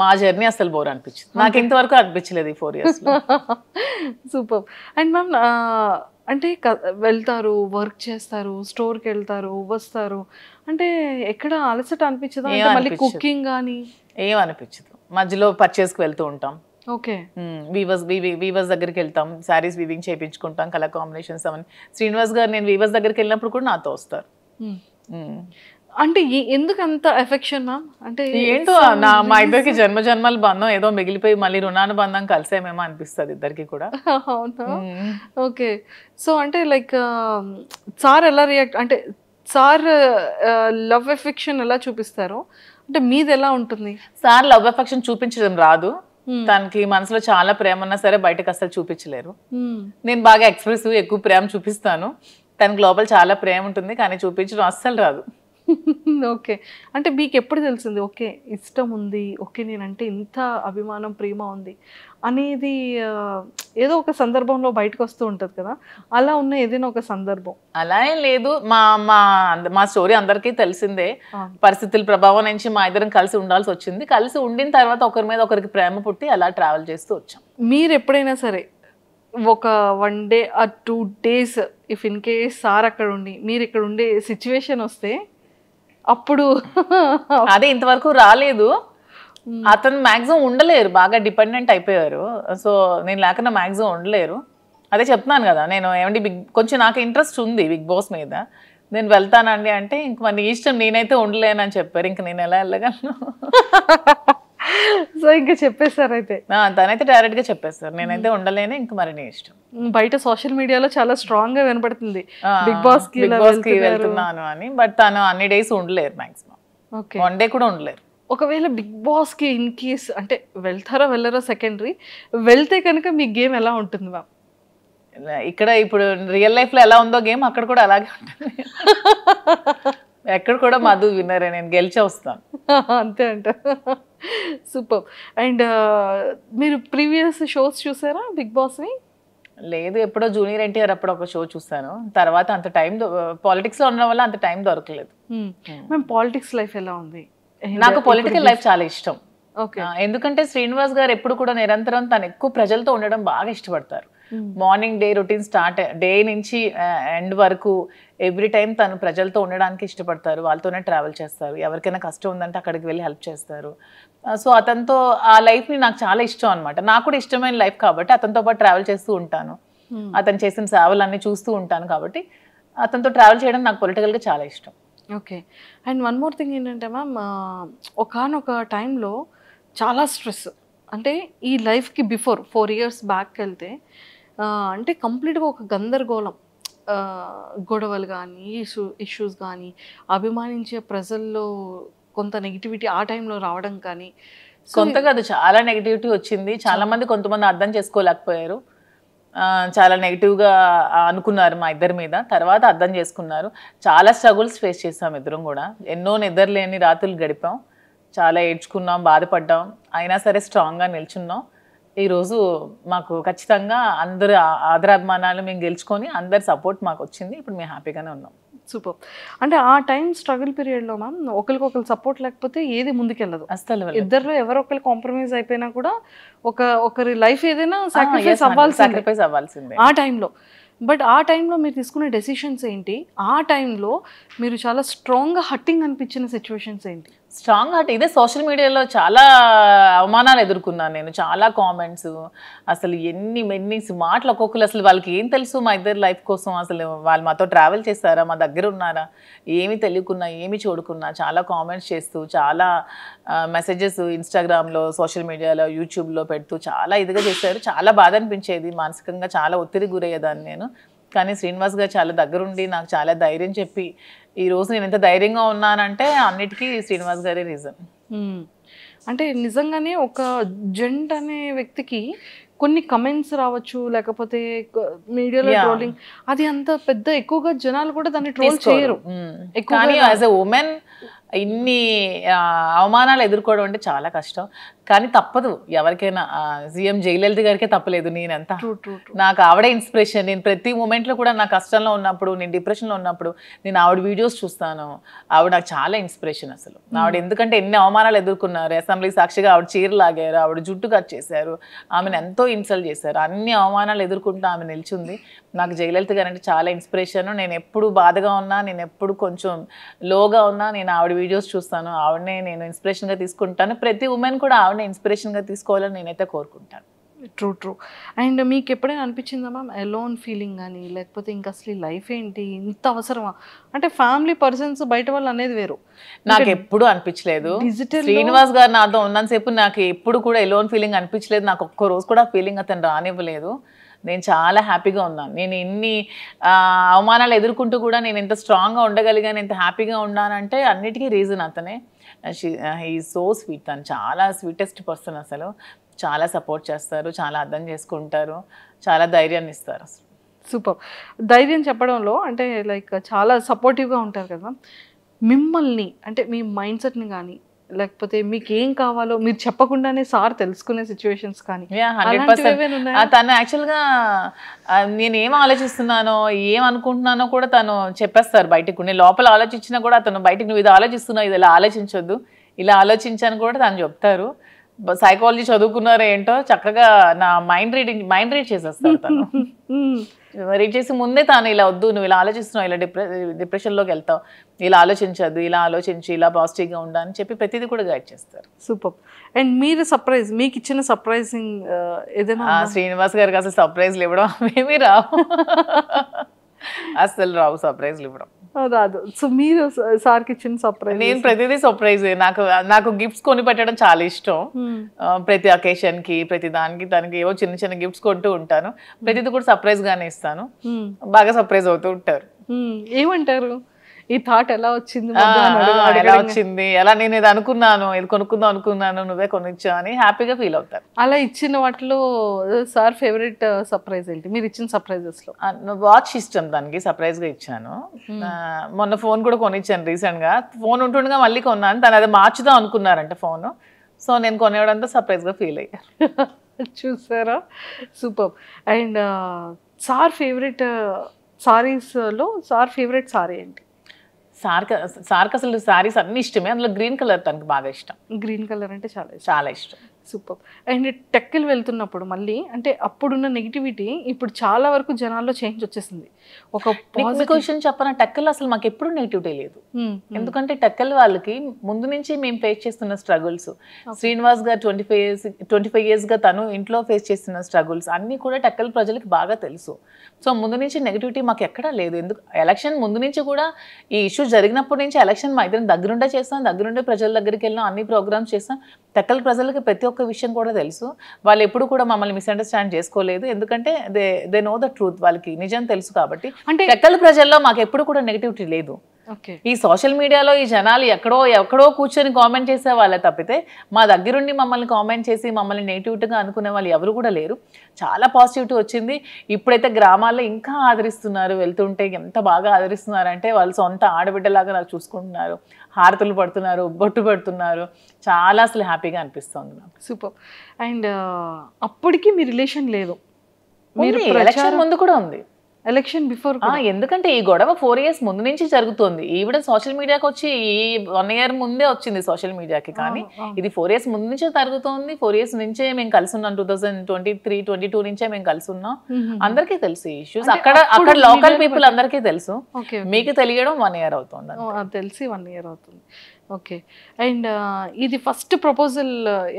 మా జర్నీ అసలు బోర్ అనిపించదు. నాకు ఇంతవరకు అనిపించలేదు ఈ 4 years. సూపర్. అండ్ మ్యామ్ అంటే వెళ్తారు, వర్క్ చేస్తారు, స్టోర్కి వెళ్తారు, వస్తారు, అంటే ఎక్కడ అలసట అనిపించదు? మళ్ళీ కుకింగ్ కానీ ఏం అనిపించదు. మధ్యలో పర్చేస్కి వెళ్తూ ఉంటాం. ఓకే. వీవర్స్ దగ్గరికి వెళ్తాం, శారీస్ వీవింగ్ చేయించుకుంటాం, కలర్ కాంబినేషన్స్ అవన్నీ. శ్రీనివాస్ గారు నేను వీవర్స్ దగ్గరికి వెళ్ళినప్పుడు కూడా నాతో వస్తారు. అంటే ఎందుకు అంత ఎఫెక్షన్ మ్యామ్? అంటే ఏంటో మా ఇద్దరికి జన్మల బంధం ఏదో మిగిలిపోయి మళ్ళీ రుణానుబంధం కలిసేమేమో అనిపిస్తుంది ఇద్దరికి కూడా. అవునా? ఓకే. సో అంటే లైక్ సార్ ఎలా రియాక్ట్, అంటే సార్ లవ్ ఎఫెక్షన్ ఎలా చూపిస్తారు, అంటే మీది ఎలా ఉంటుంది? సార్ లవ్ ఎఫెక్షన్ చూపించడం రాదు. తనకి మనసులో చాలా ప్రేమ ఉన్నా సరే బయటకు అసలు చూపించలేరు. నేను బాగా ఎక్స్ప్రెసివ్, ఎక్కువ ప్రేమ చూపిస్తాను. తనకి లోపల చాలా ప్రేమ ఉంటుంది, కానీ చూపించడం అస్సలు రాదు. ఓకే. అంటే మీకు ఎప్పుడు తెలిసింది ఓకే ఇష్టం ఉంది, ఓకే నేనంటే ఇంత అభిమానం ప్రేమ ఉంది అనేది? ఏదో ఒక సందర్భంలో బయటకు వస్తూ ఉంటుంది కదా, అలా ఉన్న ఏదైనా ఒక సందర్భం? అలా ఏం లేదు. మా స్టోరీ అందరికీ తెలిసిందే. పరిస్థితుల ప్రభావం నుంచి మా ఇద్దరం కలిసి ఉండాల్సి వచ్చింది. కలిసి ఉండిన తర్వాత ఒకరి మీద ఒకరికి ప్రేమ పుట్టి అలా ట్రావెల్ చేస్తూ వచ్చాం. మీరు ఎప్పుడైనా సరే ఒక 1 day or 2 days if in case sir అక్కడ ఉండి మీరు ఇక్కడ ఉండే సిచ్యువేషన్ వస్తే అప్పుడు అదే ఇంతవరకు రాలేదు. అతను మ్యాక్సిమం ఉండలేరు, బాగా డిపెండెంట్ అయిపోయారు. సో నేను లేకుండా మ్యాక్సిమం ఉండలేరు. అదే చెప్తున్నాను కదా, నేను ఏమండి కొంచెం నాకు ఇంట్రెస్ట్ ఉంది బిగ్ బాస్ మీద, నేను వెళ్తానండి అంటే ఇంక మరి నీ ఇష్టం, నేనైతే ఉండలేనని చెప్పారు. ఇంక నేను ఎలా వెళ్ళగలను? సో ఇంకా చెప్పేశారు అయితే. తనైతే డైరెక్ట్ గా చెప్పేస్తారు, నేనైతే ఉండలేను, ఇంక మరి నీ ఇష్టం. బయట సోషల్ మీడియాలో చాలా స్ట్రాంగ్ గా వినపడుతుంది బిగ్ బాస్ కి వెళ్తున్నాను అని. బట్ తను అన్ని డేస్ ఉండలేరు, మాక్సిమం వన్ డే కూడా ఉండలేరు. ఒకవేళ బిగ్ బాస్ కి ఇన్ కేస్ అంటే వెళ్తారో వెళ్ళారో సెకండరీ, వెళ్తే కనుక మీ గేమ్ ఎలా ఉంటుంది మ్యామ్? ఇక్కడ ఇప్పుడు రియల్ లైఫ్ లో ఎలా ఉందో గేమ్ అక్కడ కూడా అలాగే ఉంటుంది. ఎక్కడ కూడా మధు విన్నరే, నేను గెలిచే వస్తాను అంతే అంట. సూపర్. అండ్ మీరు ప్రీవియస్ షోస్ చూసారా బిగ్ బాస్ని? లేదు, ఎప్పుడో జూనియర్ ఎన్టీఆర్ అప్పుడు ఒక షో చూసాను. తర్వాత అంత టైం పాలిటిక్స్ లో ఉండడం వల్ల అంత టైం దొరకలేదు. మేము పాలిటిక్స్ లైఫ్ ఎలా ఉంది? నాకు పొలిటికల్ లైఫ్ చాలా ఇష్టం. ఓకే. ఎందుకంటే శ్రీనివాస్ గారు ఎప్పుడు కూడా నిరంతరం తను ఎక్కువ ప్రజలతో ఉండడం బాగా ఇష్టపడతారు. Morning day routine start day నుంచి ఎండ్ వరకు ఎవ్రీ టైం తను ప్రజలతో ఉండడానికి ఇష్టపడతారు. వాళ్ళతోనే ట్రావెల్ చేస్తారు. ఎవరికైనా కష్టం ఉందంటే అక్కడికి వెళ్ళి హెల్ప్ చేస్తారు. సో అతనితో ఆ లైఫ్ని నాకు చాలా ఇష్టం అనమాట. నాకు కూడా ఇష్టమైన లైఫ్ కాబట్టి అతనితో పాటు ట్రావెల్ చేస్తూ ఉంటాను. అతను చేసిన సేవలన్నీ చూస్తూ ఉంటాను కాబట్టి అతనితో ట్రావెల్ చేయడం నాకు పొలిటికల్గా చాలా ఇష్టం. Okay. And one more thing ఏంటంటే మ్యామ్, ఒకానొక టైంలో చాలా స్ట్రెస్, అంటే ఈ లైఫ్కి బిఫోర్ 4 years బ్యాక్ వెళ్తే అంటే కంప్లీట్గా ఒక గందరగోళం, గొడవలు కానీ ఇష్యూస్ కానీ, అభిమానించే ప్రజల్లో కొంత నెగిటివిటీ ఆ టైంలో రావడం కానీ. కొంత కాదు, చాలా నెగిటివిటీ వచ్చింది. చాలా మంది కొంతమంది అర్థం చేసుకోలేకపోయారు, చాలా నెగిటివ్గా అనుకున్నారు మా ఇద్దరి మీద. తర్వాత అర్థం చేసుకున్నారు. చాలా స్ట్రగుల్స్ ఫేస్ చేసాం ఇద్దరం కూడా. ఎన్నో నిద్రలేని రాత్రులు గడిపాం, చాలా ఏడ్చుకున్నాం, బాధపడ్డాం. అయినా సరే స్ట్రాంగ్గా నిల్చున్నాం. ఈరోజు మాకు ఖచ్చితంగా అందరు ఆదరాభిమానాలు మేము గెలుచుకొని అందరి సపోర్ట్ మాకు వచ్చింది. ఇప్పుడు మేము హ్యాపీగానే ఉన్నాం. సూపర్. అంటే ఆ టైం స్ట్రగుల్ పీరియడ్లో మ్యామ్ ఒకరికొకరు సపోర్ట్ లేకపోతే ఏది ముందుకెళ్ళదు. అసలు ఇద్దరిలో ఎవరొకరు కాంప్రమైజ్ అయిపోయినా కూడా ఒకరి లైఫ్ ఏదైనా సాక్రిఫైస్ అవ్వాల్సిందే ఆ టైంలో. బట్ ఆ టైంలో మీరు తీసుకునే డెసిషన్స్ ఏంటి? ఆ టైంలో మీరు చాలా స్ట్రాంగ్గా హట్టింగ్ అనిపించిన సిచ్యువేషన్స్ ఏంటి? స్ట్రాంగ్ హార్ట్ ఇదే. సోషల్ మీడియాలో చాలా అవమానాలు ఎదుర్కొన్నాను నేను, చాలా కామెంట్స్, అసలు ఎన్ని మాటలు ఒక్కొక్కరు. అసలు వాళ్ళకి ఏం తెలుసు మా ఇద్దరు లైఫ్ కోసం? అసలు వాళ్ళు మాతో ట్రావెల్ చేస్తారా, మా దగ్గర ఉన్నారా, ఏమి తెలియకున్నా ఏమి చూడకున్నా చాలా కామెంట్స్ చేస్తూ, చాలా మెసేజెస్ ఇన్స్టాగ్రామ్లో, సోషల్ మీడియాలో, యూట్యూబ్లో పెడుతూ చాలా ఇదిగా చేశారు. చాలా బాధ అనిపించేది, మానసికంగా చాలా ఒత్తిడి గురయ్యేదాన్ని నేను. కానీ శ్రీనివాస్ గారు చాలా దగ్గరుండి నాకు చాలా ధైర్యం చెప్పి ఈరోజు నేను ఎంత ధైర్యంగా ఉన్నానంటే అన్నిటికీ శ్రీనివాస్ గారే రీజన్. అంటే నిజంగానే ఒక జెంట్ అనే వ్యక్తికి కొన్ని కమెంట్స్ రావచ్చు, లేకపోతే మీడియాలో ట్రోలింగ్, అది అంత పెద్ద ఎక్కువగా జనాలు కూడా దాన్ని ట్రోల్ చేయరు. కానీ యాజ్ ఎ ఉమెన్ ఇన్ని అవమానాలు ఎదుర్కోవడం అంటే చాలా కష్టం. కానీ తప్పదు ఎవరికైనా. సీఎం జయలలిత గారికే తప్పలేదు. నేనంతా నాకు ఆవిడే ఇన్స్పిరేషన్. నేను ప్రతి మూమెంట్లో కూడా నా కష్టంలో ఉన్నప్పుడు, నేను డిప్రెషన్లో ఉన్నప్పుడు నేను ఆవిడ వీడియోస్ చూస్తాను. ఆవిడ నాకు చాలా ఇన్స్పిరేషన్ అసలు. ఆవిడ ఎందుకంటే ఎన్ని అవమానాలు ఎదుర్కొన్నారు. అసెంబ్లీ సాక్షిగా ఆవిడ చీర లాగారు, ఆవిడ జుట్టు కట్ చేశారు, ఆమెను ఎంతో ఇన్సల్ట్ చేశారు. అన్ని అవమానాలు ఎదుర్కొంటూ ఆమె నిల్చుంది. నాకు జయలలిత గారు అంటే చాలా ఇన్స్పిరేషన్. నేను ఎప్పుడు బాధగా ఉన్నా, నేను ఎప్పుడు కొంచెం లోగా ఉన్నా నేను ఆవిడ వీడియోస్ చూస్తాను. ఆవిడనే నేను ఇన్స్పిరేషన్గా తీసుకుంటాను. ప్రతి ఉమెన్ కూడా ఆవిడనే ఇన్స్పిరేషన్గా తీసుకోవాలని నేనైతే కోరుకుంటాను. ట్రూ. అండ్ మీకు ఎప్పుడైనా అనిపించిందా మ్యామ్ ఎలోన్ ఫీలింగ్ కానీ, లేకపోతే ఇంకా అసలు లైఫ్ ఏంటి, ఇంత అవసరమా? అంటే ఫ్యామిలీ పర్సన్స్ బయట వాళ్ళు అనేది వేరు. నాకు ఎప్పుడు అనిపించలేదు. శ్రీనివాస్ గారు నాతో ఉన్నంతసేపు నాకు ఎప్పుడు కూడా ఎలోన్ ఫీలింగ్ అనిపించలేదు. నాకు ఒక్క రోజు కూడా ఫీలింగ్ అతను రానివ్వలేదు. నేను చాలా హ్యాపీగా ఉన్నాను. నేను ఎన్ని అవమానాలు ఎదుర్కొంటూ కూడా నేను ఎంత స్ట్రాంగ్గా ఉండగలిగాను, ఎంత హ్యాపీగా ఉన్నానంటే అన్నిటికీ రీజన్ అతనే. He so sweet. తను చాలా స్వీటెస్ట్ పర్సన్. అసలు చాలా సపోర్ట్ చేస్తారు, చాలా అర్థం చేసుకుంటారు, చాలా ధైర్యాన్ని ఇస్తారు. సూపర్. ధైర్యం చెప్పడంలో అంటే లైక్ చాలా సపోర్టివ్గా ఉంటారు కదా. మిమ్మల్ని అంటే మీ మైండ్ సెట్ని కానీ, లేకపోతే మీకు ఏం కావాలో మీరు చెప్పకుండానే సార్ తెలుసుకునే సిచ్యువేషన్స్ కానీ? 100%. తను యాక్చువల్గా నేను ఏం ఆలోచిస్తున్నానో, ఏమనుకుంటున్నానో కూడా తను చెప్పేస్తారు బయటకు. నేను లోపల ఆలోచించినా కూడా అతను బయటకు నువ్వు ఇది ఆలోచిస్తున్నావు, ఇది ఇలా ఆలోచించొద్దు, ఇలా ఆలోచించని కూడా తను చెప్తారు. సైకాలజీ చదువుకున్నారో ఏంటో చక్కగా నా మైండ్ రీడ్ చేసేస్తారు తను. రీడ్ చేసి ముందే తాను ఇలా వద్దు, నువ్వు ఇలా ఆలోచిస్తున్నావు, ఇలా డిప్రెషన్లోకి వెళ్తావు, ఇలా ఆలోచించద్దు, ఇలా ఆలోచించి ఇలా పాజిటివ్గా ఉండా అని చెప్పి ప్రతిదీ కూడా గైడ్ చేస్తారు. సూపర్. అండ్ మీరు సర్ప్రైజ్, మీకు ఇచ్చిన సర్ప్రైజింగ్ ఏదైనా శ్రీనివాస్ గారికి అసలు సర్ప్రైజ్లు ఇవ్వడం ఏమీ రావు, అసలు రావు సర్ప్రైజ్లు ఇవ్వడం రాదు. సో మీరు సార్కి ఇచ్చిన సర్ప్రైజ్? నేను ప్రతిదీ సర్ప్రైజ్. నాకు గిఫ్ట్స్ కొని పెట్టడం చాలా ఇష్టం. ప్రతి అకేషన్ కి ప్రతి దానికి ఏవో చిన్న చిన్న గిఫ్ట్స్ కొంటూ ఉంటాను. ప్రతిదీ కూడా సర్ప్రైజ్ గానే ఇస్తాను. బాగా సర్ప్రైజ్ అవుతూ ఉంటారు. ఏమంటారు, ఈ థాట్ ఎలా వచ్చింది, ఎలా వచ్చింది, ఎలా నేను ఇది అనుకున్నాను, ఇది కొనుక్కుందాం అనుకున్నాను, నువ్వే కొనిచ్చా అని హ్యాపీగా ఫీల్ అవుతారు. అలా ఇచ్చిన వాటిలో సార్ ఫేవరెట్ సర్ప్రైజ్ ఏంటి మీరు ఇచ్చిన సర్ప్రైజెస్ లో? వాచ్ ఇష్టం, దానికి సర్ప్రైజ్ గా ఇచ్చాను. మొన్న ఫోన్ కూడా కొనిచ్చాను రీసెంట్ గా. ఫోన్ ఉంటుండగా మళ్ళీ కొన్నాను, తను అది మార్చుదాం అనుకున్నారంట ఫోన్. సో నేను కొనేయడంతో సర్ప్రైజ్ గా ఫీల్ అయ్యారు. చూసారా, super. And sir favourite saris లో సార్ ఫేవరెట్ సారీ ఏంటి? సార్కి అసలు సారీస్ అన్ని ఇష్టమే, అందులో గ్రీన్ కలర్ తనకు బాగా ఇష్టం. గ్రీన్ కలర్ అంటే చాలా ఇష్టం. సూపర్. అండ్ టెక్కలు వెళ్తున్నప్పుడు మళ్ళీ అంటే అప్పుడున్న నెగిటివిటీ ఇప్పుడు చాలా వరకు జనాల్లో చేంజ్ వచ్చేసింది. ఒక క్వశ్చన్ చెప్పనా, టెక్కలు అసలు మాకు ఎప్పుడు నెగిటివిటీ లేదు. ఎందుకంటే టెక్కల్ వాళ్ళకి ముందు నుంచి మేము ఫేస్ చేస్తున్న స్ట్రగుల్స్, శ్రీనివాస్ గారు 25 years గా తను ఇంట్లో ఫేస్ చేస్తున్న స్ట్రగుల్స్ అన్ని కూడా టెక్కల్ ప్రజలకి బాగా తెలుసు. సో ముందు నుంచి నెగిటివిటీ మాకు ఎక్కడా లేదు. ఎందుకు ఎలక్షన్ ముందు నుంచి కూడా ఈ ఇష్యూ జరిగినప్పటి నుంచి ఎలక్షన్ మా ఇద్దరం దగ్గరుండే చేస్తాం, దగ్గరుండే ప్రజల దగ్గరికి వెళ్ళాం, అన్ని ప్రోగ్రామ్స్ చేస్తాం. టెక్కల్ ప్రజలకి ప్రతి ఒక్క విషయం కూడా తెలుసు. వాళ్ళు ఎప్పుడు కూడా మమ్మల్ని మిస్అండర్స్టాండ్ చేసుకోలేదు, ఎందుకంటే దే నో ద ట్రూత్, వాళ్ళకి నిజం తెలుసు. కాబట్టి అంటే టెక్కల్ ప్రజల్లో మాకు ఎప్పుడు కూడా నెగిటివిటీ లేదు. ఈ సోషల్ మీడియాలో ఈ జనాలు ఎక్కడో కూర్చొని కామెంట్ చేసే వాళ్ళే తప్పితే మా దగ్గరుండి మమ్మల్ని కామెంట్ చేసి మమ్మల్ని నెగిటివిటీగా అనుకునే వాళ్ళు ఎవరు కూడా లేరు. చాలా పాజిటివిటీ వచ్చింది. ఇప్పుడైతే గ్రామాల్లో ఇంకా ఆదరిస్తున్నారు, వెళ్తుంటే ఎంత బాగా ఆదరిస్తున్నారంటే వాళ్ళు సొంత ఆడబిడ్డలాగా నాకు చూసుకుంటున్నారు, హారతులు పడుతున్నారు, బొట్టు పెడుతున్నారు. చాలా అసలు హ్యాపీగా అనిపిస్తుంది నాకు. సూపర్. అండ్ అప్పటికి మీ రిలేషన్ లేదు, మీరు ఎలక్షన్ ముందు కూడా ఉంది, ఎలక్షన్ బిఫోర్. ఎందుకంటే ఈ గొడవ 4 years ముందు నుంచి జరుగుతుంది. ఈవిడ సోషల్ మీడియాకి వచ్చి ఈ 1 year ముందే వచ్చింది సోషల్ మీడియాకి, కానీ ఇది 4 years ముందు నుంచే జరుగుతుంది. 4 years నుంచే మేము కలిసి ఉన్నాం. 2023-22 నుంచే మేము కలిసి ఉన్నాం. అందరికీ తెలుసు ఈ ఇష్యూస్. అక్కడ లోకల్ పీపుల్ అందరికీ తెలుసు. మీకు తెలియడం 1 year అవుతుంది, తెలిసి 1 year అవుతుంది. ఓకే. అండ్ ఇది ఫస్ట్ ప్రపోజల్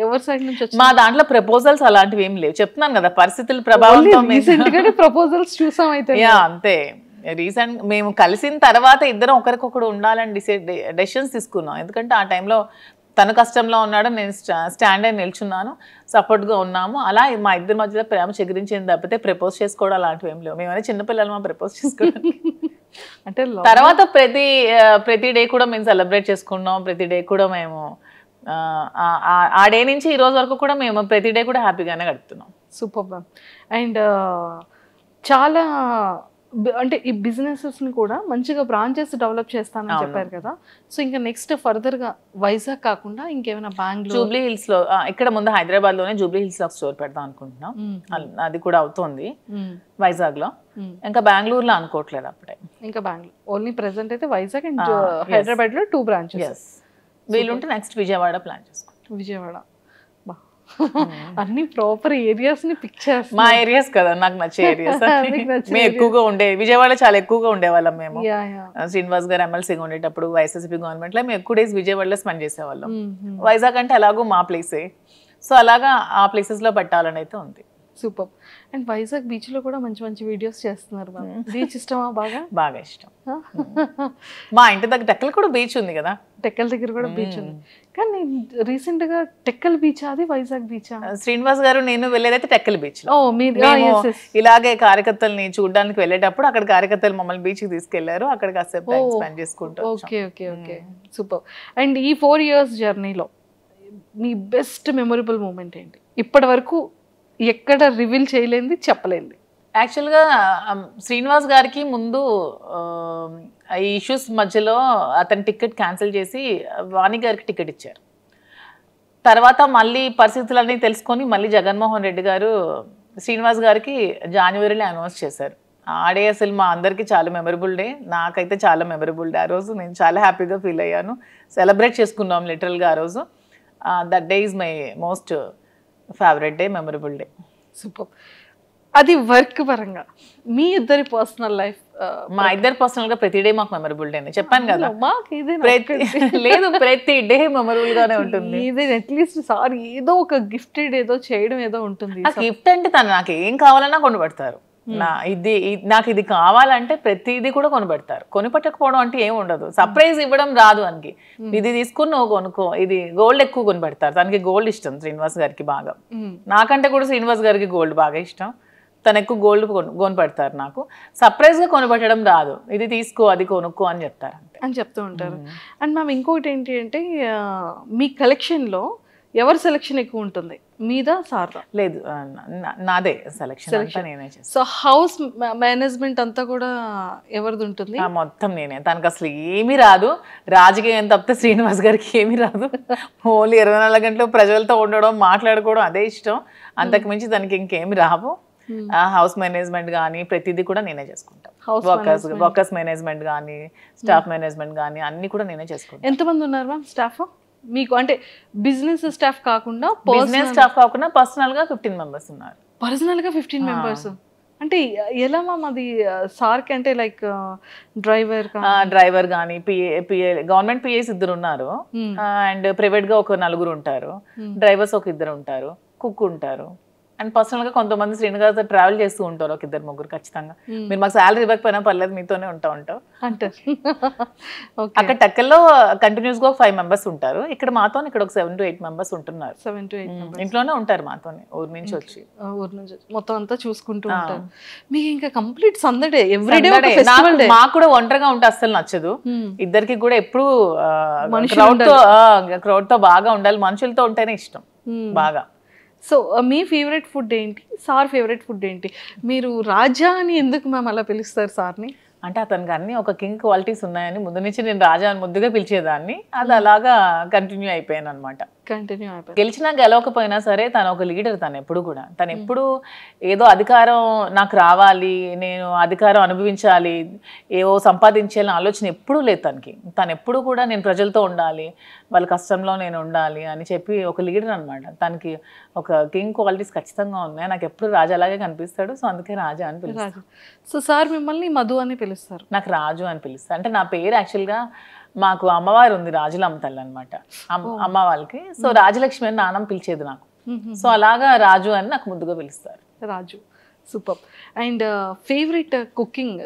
ఎవరి సైడ్ నుంచి వచ్చింది? మా దాంట్లో ప్రపోజల్స్ అలాంటివి ఏం లేవు, చెప్తున్నాను కదా, పరిస్థితుల ప్రభావంతో ప్రపోజల్స్ చూసాం. అయితే అంతే, రీసెంట్ మేము కలిసిన తర్వాత ఇద్దరం ఒకరికొకరు ఉండాలని డెసిషన్స్ తీసుకున్నాం. ఎందుకంటే ఆ టైంలో తన కష్టంలో ఉన్నాడు, నేను స్టాండ్ అయి నిల్చున్నాను, సపోర్ట్గా ఉన్నాము. అలా మా ఇద్దరి మధ్యలో ప్రేమ చెగిరించింది తప్పితే ప్రపోజ్ చేసుకోవడం అలాంటివి ఏం లేవు. మేమైనా చిన్నపిల్లలు మా ప్రపోజ్ చేసుకోవడానికి. అంటే తర్వాత ప్రతి డే కూడా మేము సెలబ్రేట్ చేసుకున్నాం. ప్రతి డే కూడా మేము ఆ డే నుంచి ఈ రోజు వరకు కూడా మేము ప్రతి డే కూడా హ్యాపీగానే గడుపుతున్నాం. Super ma'am. అండ్ చాలా అంటే ఈ బిజినెసెస్ని కూడా మంచిగా బ్రాంచెస్ డెవలప్ చేస్తానని చెప్పారు కదా. సో ఇంకా నెక్స్ట్ ఫర్దర్గా వైజాగ్ కాకుండా ఇంకేమైనా బెంగళూరు, జూబ్లీ హిల్స్లో, ఇక్కడ ముందు హైదరాబాద్లోనే జూబ్లీ హిల్స్లో స్టోర్ పెడదాం అనుకుంటున్నాం. అది కూడా అవుతుంది వైజాగ్లో. ఇంకా బెంగళూరులో అనుకోవట్లేదు అప్పుడే. ఇంకా బెంగళూరు ఓన్లీ ప్రెసెంట్ అయితే వైజాగ్ అండ్ హైదరాబాద్లో 2 branches. వీలుంటే నెక్స్ట్ విజయవాడ ప్లాన్ చేసుకోండి. విజయవాడ అన్ని ప్రాపర్ ఏరియాస్ ని పిక్ చేస్తాం. మా ఏరియాస్ కదా నాకు నచ్చే ఏరియాస్. మేము ఎక్కువగా విజయవాడ చాలా ఎక్కువగా ఉండేవాళ్ళం మేము. శ్రీనివాస్ గారు ఎమ్మెల్సీగా ఉండేటప్పుడు వైఎస్ఎస్పీ గవర్నమెంట్ లో మేము ఎక్కువ డేస్ విజయవాడలో స్పెండ్ చేసేవాళ్ళం. వైజాగ్ అంటే అలాగో మా ప్లేసే, సో అలాగా ఆ ప్లేసెస్ లో పెట్టాలని అయితే ఉంది. సూపర్. అండ్ వైజాగ్ బీచ్ లో కూడా మంచి మంచి వీడియోస్ చేస్తున్నారు. బీచ్ ఇష్టమా? బాగా ఇష్టం. మా ఇంటి దగ్గర టెక్కల్ కూడా బీచ్ ఉంది కదా. టెక్కల్ దగ్గర కూడా బీచ్ ఉంది, కానీ రీసెంట్ గా టెక్కల్ బీచ్ అది వైజాగ్ బీచ్. శ్రీనివాస్ గారు నేను వెళ్ళేదైతే టెక్కల్ బీచ్ లో. ఇలాగే కార్యకర్తల్ని చూడడానికి వెళ్ళేటప్పుడు అక్కడ కార్యకర్తలు మమ్మల్ని బీచ్ కి తీసుకెళ్లారు. అక్కడ కాసేపు టైం స్పెండ్ చేసుకుంటాం. Okay okay okay, super. And ఈ 4 years జర్నీలో మీ బెస్ట్ మెమొరబుల్ మూమెంట్ ఏంటి? ఇప్పటి వరకు ఎక్కడ రివీల్ చేయలేంది, చెప్పలేంది? యాక్చువల్గా శ్రీనివాస్ గారికి ముందు ఈ ఇష్యూస్ మధ్యలో అతని టికెట్ క్యాన్సిల్ చేసి వాణి గారికి టికెట్ ఇచ్చారు. తర్వాత మళ్ళీ పరిస్థితులన్నీ తెలుసుకొని మళ్ళీ జగన్మోహన్ రెడ్డి గారు శ్రీనివాస్ గారికి జనవరిలో అనౌన్స్ చేశారు. ఆ డే అసలు మా అందరికీ చాలా మెమరబుల్ డే, నాకైతే చాలా మెమరబుల్ డే. ఆ రోజు నేను చాలా హ్యాపీగా ఫీల్ అయ్యాను. సెలబ్రేట్ చేసుకున్నాం లిటరల్గా ఆ రోజు. That day is my most favourite day, memorable day. Super. అది వర్క్ పరంగా. మీ ఇద్దరి పర్సనల్ లైఫ్? మా ఇద్దరు పర్సనల్ గా ప్రతి డే మాకు మెమరబుల్ డే చెప్పాను కదా. మాకు లేదు, ప్రతి డే మెమరబుల్ గానే ఉంటుంది. అట్లీస్ట్ సార్ ఏదో ఒక గిఫ్టెడ్ ఏదో చేయడం ఏదో ఉంటుంది. ఆ గిఫ్ట్ అంటే తను నాకు ఏం కావాలన్నా కొనిపెడతారు. నాకు ఇది కావాలంటే ప్రతిదీ కూడా కొనిపెడతారు. కొనిపెట్టకపోవడం అంటే ఏమి ఉండదు. సర్ప్రైజ్ ఇవ్వడం రాదు అనికి. ఇది తీసుకుని నువ్వు కొనుక్కో, ఇది గోల్డ్ ఎక్కువ కొనిపెడతారు. తనకి గోల్డ్ ఇష్టం శ్రీనివాస్ గారికి బాగా. నాకంటే కూడా శ్రీనివాస్ గారికి గోల్డ్ బాగా ఇష్టం. తను ఎక్కువ గోల్డ్ కొనిపెడతారు. నాకు సర్ప్రైజ్ గా కొనిపెట్టడం రాదు. ఇది తీసుకో, అది కొనుక్కో అని చెప్తారు అని చెప్తూ ఉంటారు. అండ్ మ్యామ్ ఇంకొకటి ఏంటి అంటే మీ కలెక్షన్ లో ఎవరి సెలెక్షన్ ఎక్కువ ఉంటుంది, మీదా సార్దా? లేదు, నాదే సెలెక్షన్. నేనే చేస్తాను. సో హౌస్ మేనేజ్మెంట్ అంతా కూడా ఎవరిది ఉంటుంది? మొత్తం నేనే. తనకు అసలు ఏమీ రాదు. రాజకీయం తప్పితే శ్రీనివాస్ గారికి ఏమీ రాదు. ఓన్లీ 24 గంటలు ప్రజలతో ఉండడం, మాట్లాడుకోవడం అదే ఇష్టం. అంతకు మించి తనకి ఇంకేమి రావు. హౌస్ మేనేజ్మెంట్ కానీ ప్రతిదీ కూడా నేనే చేసుకుంటాను. వర్కర్స్ మేనేజ్మెంట్ కానీ స్టాఫ్ మేనేజ్మెంట్ కానీ అన్ని కూడా నేనే చేసుకుంటాను. ఎంతమంది ఉన్నారు మ్యామ్ స్టాఫ్ మీకు? అంటే బిజినెస్ స్టాఫ్ కాకుండా పర్సనల్ గా 15 మెంబర్స్ ఉన్నారు. పర్సనల్ గా 15 మెంబర్స్ అంటే ఎలా మ్యామ్ అది? సార్కి అంటే లైక్ డ్రైవర్ కానీ పిఏ గవర్నమెంట్ పిఏస్ 2 ఉన్నారు. అండ్ ప్రైవేట్ గా ఒక 4 ఉంటారు. డ్రైవర్స్ ఒక 2 ఉంటారు. కుక్ ఉంటారు. అండ్ పర్సనల్ గా కొంతమంది శ్రీనివాస్ ట్రావెల్ చేస్తూ ఉంటారు. ఒక 2-3 ఖచ్చితంగా. మీరు మాకు శాలరీ ఇవ్వకపోయినా పర్లేదు, మీతోనే ఉంటారు అంటారు. అక్కడ టెక్కల్లో కంటిన్యూస్ గా 5 మెంబర్స్ ఉంటారు. ఇక్కడ మాతో ఇక్కడ ఒక 7 to 8 మెంబర్స్ ఉంటున్నారు. 7 to 8 ఇంట్లోనే ఉంటారు మాతోనే. ఊరు నుంచి వచ్చి మొత్తం అంతా చూసుకుంటూ ఉంటారు. మీకు ఇంకా కంప్లీట్ సందడే, ఎవ్రీడే. మాకు కూడా ఒంటరిగా ఉంటే అస్సలు నచ్చదు. ఇద్దరికి కూడా ఎప్పుడు క్రౌడ్ తో బాగా ఉండాలి. మనుషులతో ఉంటేనే ఇష్టం బాగా. సో మీ ఫేవరెట్ ఫుడ్ ఏంటి, సార్ ఫేవరెట్ ఫుడ్ ఏంటి? మీరు రాజా అని ఎందుకు మ్యామ్ అలా పిలుస్తారు సార్ని? అంటే అతనికి అన్ని ఒక కింగ్ క్వాలిటీస్ ఉన్నాయని ముందు నుంచి నేను రాజా అని ముద్దుగా పిలిచేదాన్ని. అది అలాగా కంటిన్యూ అయిపోయాను అనమాట. గెలిచినా గెలవకపోయినా సరే తను ఒక లీడర్. తను ఎప్పుడు కూడా ఎప్పుడు ఏదో అధికారం నాకు రావాలి, నేను అధికారం అనుభవించాలి, ఏవో సంపాదించాలని ఆలోచన ఎప్పుడూ లేదు తనకి. తను ఎప్పుడు కూడా నేను ప్రజలతో ఉండాలి, వాళ్ళ కష్టంలో నేను ఉండాలి అని చెప్పి ఒక లీడర్ అనమాట. తనకి ఒక కింగ్ క్వాలిటీస్ ఖచ్చితంగా ఉన్నాయి. నాకు ఎప్పుడు రాజా అలాగే కనిపిస్తాడు. సో అందుకే రాజా అని పిలుస్తాను. సో సార్ మిమ్మల్ని మధు అని పిలుస్తారు? నాకు రాజు అని పిలుస్తారు. అంటే నా పేరు యాక్చువల్గా మాకు అమ్మవారు ఉంది, రాజులమ్మ తల్లి అనమాట అమ్మ వాళ్ళకి. సో రాజలక్ష్మి అని నాన్నమ్మ పిలిచేది నాకు. సో అలాగా రాజు అని నాకు ముందుగా పిలుస్తారు. Raju, super. And favourite cooking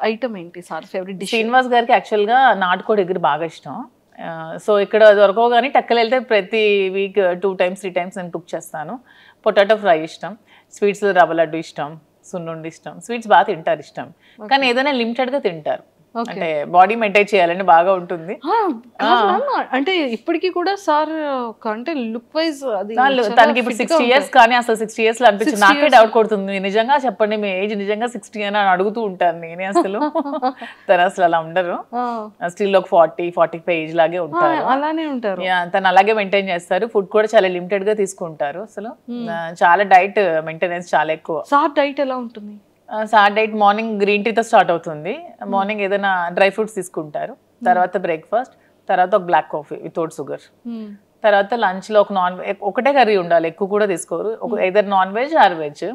item ఏంటి సార్? Favourite dish? శ్రీనివాస్ గారికి యాక్చువల్గా నాటుకోడి ఎగురు బాగా ఇష్టం. సో ఇక్కడ దొరకవు కానీ టెక్కలు వెళ్తే ప్రతి వీక్ 2 times 3 times నేను కుక్ చేస్తాను. పొటాటో ఫ్రై ఇష్టం, స్వీట్స్లో రవ్వ లడ్డు ఇష్టం, సున్నుండి ఇష్టం. స్వీట్స్ బాగా తింటారు ఇష్టం, కానీ ఏదైనా లిమిటెడ్గా తింటారు. అంటే బాడీ మెయింటైన్ చేయాలని బాగా ఉంటుంది. అంటే ఇప్పటికీ కూడా సార్ అంటే లుక్ వైజ్ అది తనకి ఇప్పుడు 60 years, కానీ అసలు 60 years లో అనిపించింది. నాకే డౌట్ కొడుతుంది, నిజంగా చెప్పండి మీ ఏజ్ నిజంగా 60 అని అడుగుతూ ఉంటాను నేనే. అసలు తను అసలు అలా ఉండరు. స్టిల్ ఒక 40-45 ఏజ్ లాగే ఉంటారు. అలానే ఉంటారు. తను అలాగే మెయింటైన్ చేస్తారు. ఫుడ్ కూడా చాలా లిమిటెడ్ గా తీసుకుంటారు. అసలు చాలా డైట్ మెయింటెనెన్స్ చాలా ఎక్కువ. సార్ డైట్ ఎలా ఉంటుంది? సార్ డైట్ మార్నింగ్ గ్రీన్ టీతో స్టార్ట్ అవుతుంది. మార్నింగ్ ఏదైనా డ్రై ఫ్రూట్స్ తీసుకుంటారు, తర్వాత బ్రేక్ఫాస్ట్, తర్వాత ఒక బ్లాక్ కాఫీ వితౌట్ షుగర్, తర్వాత లంచ్ లో ఒకటే కర్రీ ఉండాలి, ఎక్కువ కూడా తీసుకోరు. ఏదైనా నాన్ వెజ్ ఆర్ వెజ్,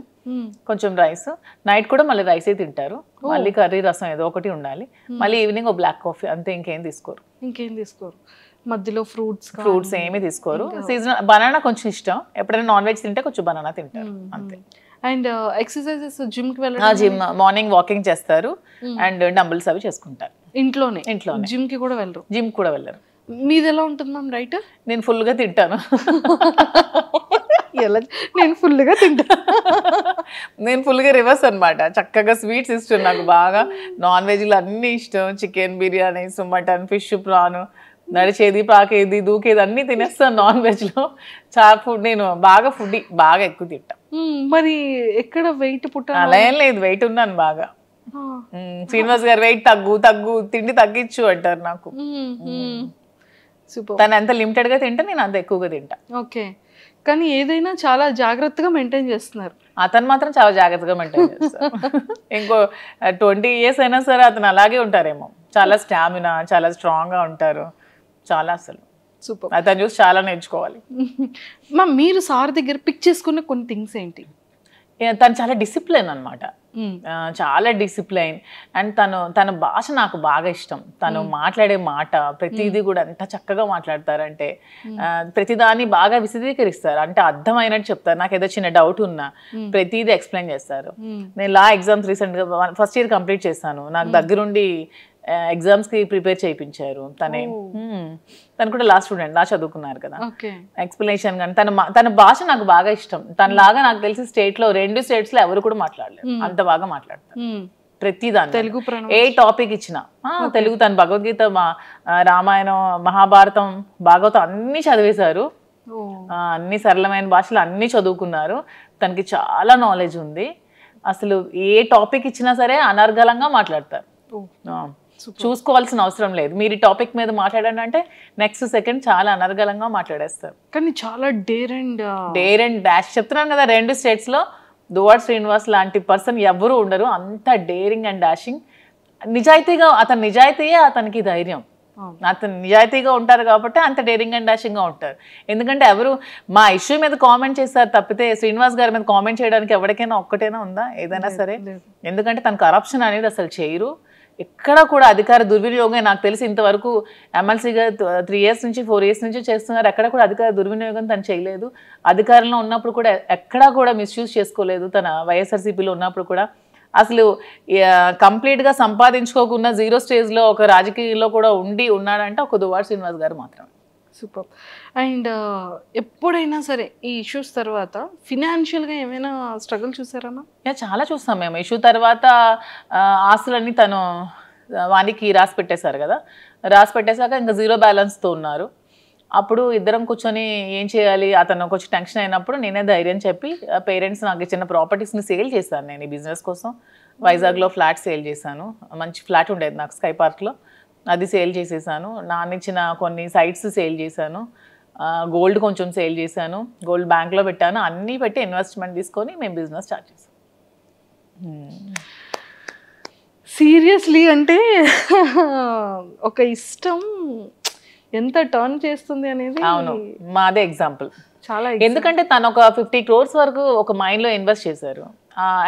కొంచెం రైస్. నైట్ కూడా మళ్ళీ రైసే తింటారు, మళ్ళీ కర్రీ రసం ఏదో ఒకటి ఉండాలి. మళ్ళీ ఈవినింగ్ ఒక బ్లాక్ కాఫీ, అంతే. ఇంకేం తీసుకోరు. మధ్యలో ఫ్రూట్స్ ఏమీ తీసుకోరు. సీజనల్ బనానా కొంచెం ఇష్టం, ఎప్పుడైనా నాన్ వెజ్ తింటే కొంచెం బనానా తింటారు, అంతే. అండ్ ఎక్సర్సైజెస్ జిమ్ కి వెళ్ళడం? జిమ్ మార్నింగ్ వాకింగ్ చేస్తారు అండ్ డంబుల్స్ అవి చేసుకుంటారు ఇంట్లోనే. జిమ్ కి కూడా వెళ్ళరు? జిమ్ కూడా వెళ్ళరు. మీది ఎలా ఉంటుంది మ్యామ్ డైట్? నేను ఫుల్గా తింటాను. నేను ఫుల్గా తింటాను. నేను ఫుల్గా రివర్స్ అనమాట. చక్కగా స్వీట్స్ ఇష్టం నాకు బాగా. నాన్ వెజ్లో అన్నీ ఇష్టం, chicken biryani, mutton, fish, prawn, నడిచేది, పాకేది, దూకేది అన్నీ తినేస్తాను నాన్ వెజ్లో. చాలా ఫుడ్, నేను బాగా ఫుడ్ బాగా ఎక్కువ తింటా. మరి ఎక్కడ వెయిట్ అలా ఏం లేదు, వెయిట్ ఉన్నాను బాగా. శ్రీనివాస్ గారు వెయిట్ తగ్గు తిండి తగ్గించు అంటారు నాకు. తను ఎంత లిమిటెడ్ గా తింటా, నేను అంత ఎక్కువగా తింటా. ఓకే, కానీ ఏదైనా చాలా జాగ్రత్తగా మెయింటైన్ చేస్తున్నారు. అతను మాత్రం చాలా జాగ్రత్తగా మెయింటైన్ చేస్తారు. ఇంకో 20 years అయినా సరే అతను అలాగే ఉంటారేమో. చాలా స్టామినా, చాలా స్ట్రాంగ్ గా ఉంటారు. చాలా అసలు సూపర్. అతను చూసి చాలా నేర్చుకోవాలి. మీరు సార్ దగ్గర పిక్ చేసుకున్న కొన్ని థింగ్స్ ఏంటి? తను చాలా డిసిప్లైన్ అనమాట, చాలా డిసిప్లైన్. అండ్ తన భాష నాకు బాగా ఇష్టం. తను మాట్లాడే మాట ప్రతిదీ కూడా ఎంత చక్కగా మాట్లాడతారంటే ప్రతిదాన్ని బాగా విశదీకరిస్తారు, అంటే అర్థమైనట్టు చెప్తారు. నాకు ఏదో చిన్న డౌట్ ఉన్నా ప్రతిదీ ఎక్స్ప్లెయిన్ చేస్తారు. నేను లా ఎగ్జామ్స్ రీసెంట్గా ఫస్ట్ ఇయర్ కంప్లీట్ చేశాను. నాకు దగ్గరుండి ఎగ్జామ్స్ కి ప్రిపేర్ చేయించారు. తను కూడా లా స్టూడెంట్, లా చదువుకున్నారు కదా. ఎక్స్ప్లెనేషన్ కానీ తన భాష నాకు బాగా ఇష్టం. తనలాగా నాకు తెలిసి స్టేట్ లో 2 states లో ఎవరు కూడా మాట్లాడలేరు, అంత బాగా మాట్లాడతారు ప్రతిదాన్ని. తెలుగు ఏ టాపిక్ ఇచ్చినా తెలుగు. తన భగవద్గీత, రామాయణం, మహాభారతం, భాగవతం అన్ని చదివేశారు. అన్ని సరళమైన భాషలు అన్ని చదువుకున్నారు. తనకి చాలా నాలెడ్జ్ ఉంది. అసలు ఏ టాపిక్ ఇచ్చినా సరే అనర్గళంగా మాట్లాడతారు. చూసుకోవాల్సిన అవసరం లేదు. మీరు ఈ టాపిక్ మీద మాట్లాడండి అంటే నెక్స్ట్ సెకండ్ చాలా అనర్గళంగా మాట్లాడేస్తారు. కానీ చాలా డేర్ అండ్ డాష్ చెప్తున్నాను కదా, 2 states లో దువ్వాడ శ్రీనివాస్ లాంటి పర్సన్ ఎవరు ఉండరు. అంత డేరింగ్ అండ్ డాషింగ్. నిజాయితీగా, నిజాయితీయే అతనికి ధైర్యం. అతను నిజాయితీగా ఉంటారు కాబట్టి అంత డేరింగ్ అండ్ డాషింగ్ గా ఉంటారు. ఎందుకంటే ఎవరు మా ఇష్యూ మీద కామెంట్ చేస్తారు తప్పితే శ్రీనివాస్ గారి మీద కామెంట్ చేయడానికి ఎవరికైనా ఒక్కటైనా ఉందా ఏదైనా సరే? ఎందుకంటే తను కరప్షన్ అనేది అసలు చేయరు. ఎక్కడ కూడా అధికార దుర్వినియోగం నాకు తెలిసి ఇంతవరకు ఎమ్మెల్సీగా 3 years నుంచి 4 years నుంచి చేస్తున్నారు. ఎక్కడ కూడా అధికార దుర్వినియోగం తను చేయలేదు. అధికారంలో ఉన్నప్పుడు కూడా ఎక్కడా కూడా మిస్యూజ్ చేసుకోలేదు. తన వైఎస్ఆర్సీపీలో ఉన్నప్పుడు కూడా అసలు కంప్లీట్గా సంపాదించుకోకుండా 0 stage లో ఒక రాజకీయాల్లో కూడా ఉన్నాడంటే ఒక దువ్వాడ శ్రీనివాస్ గారు మాత్రమే. సూపర్. అండ్ ఎప్పుడైనా సరే ఈ ఇష్యూస్ తర్వాత ఫినాన్షియల్గా ఏమైనా స్ట్రగుల్ చూసారమ్మా? చాలా చూస్తాం మేము. ఇష్యూ తర్వాత ఆస్తులన్నీ తను వానికి రాసి పెట్టేశారు కదా. రాసి పెట్టేశాక ఇంకా 0 balanceతో ఉన్నారు. అప్పుడు ఇద్దరం కూర్చొని ఏం చేయాలి, అతను కొంచెం టెన్షన్ అయినప్పుడు నేనే ధైర్యం చెప్పి పేరెంట్స్ నాకు ఇచ్చిన ప్రాపర్టీస్ని సేల్ చేశాను. నేను ఈ బిజినెస్ కోసం వైజాగ్లో ఫ్లాట్ సేల్ చేశాను. మంచి ఫ్లాట్ ఉండేది నాకు స్కై పార్క్లో, అది సేల్ చేసేసాను. నాన్నిచ్చిన కొన్ని సైట్స్ సేల్ చేశాను. గోల్డ్ కొంచెం సేల్ చేశాను. గోల్డ్ బ్యాంక్లో పెట్టాను. అన్నీ పెట్టి ఇన్వెస్ట్మెంట్ తీసుకొని మేము బిజినెస్ స్టార్ట్ చేసాం. సీరియస్లీ అంటే ఒక ఇష్టం ఎంత టర్న్ చేస్తుంది అనేది. అవును, మాదే ఎగ్జాంపుల్ చాలా. ఎందుకంటే తను ఒక 50 crores వరకు ఒక మైండ్లో ఇన్వెస్ట్ చేశారు.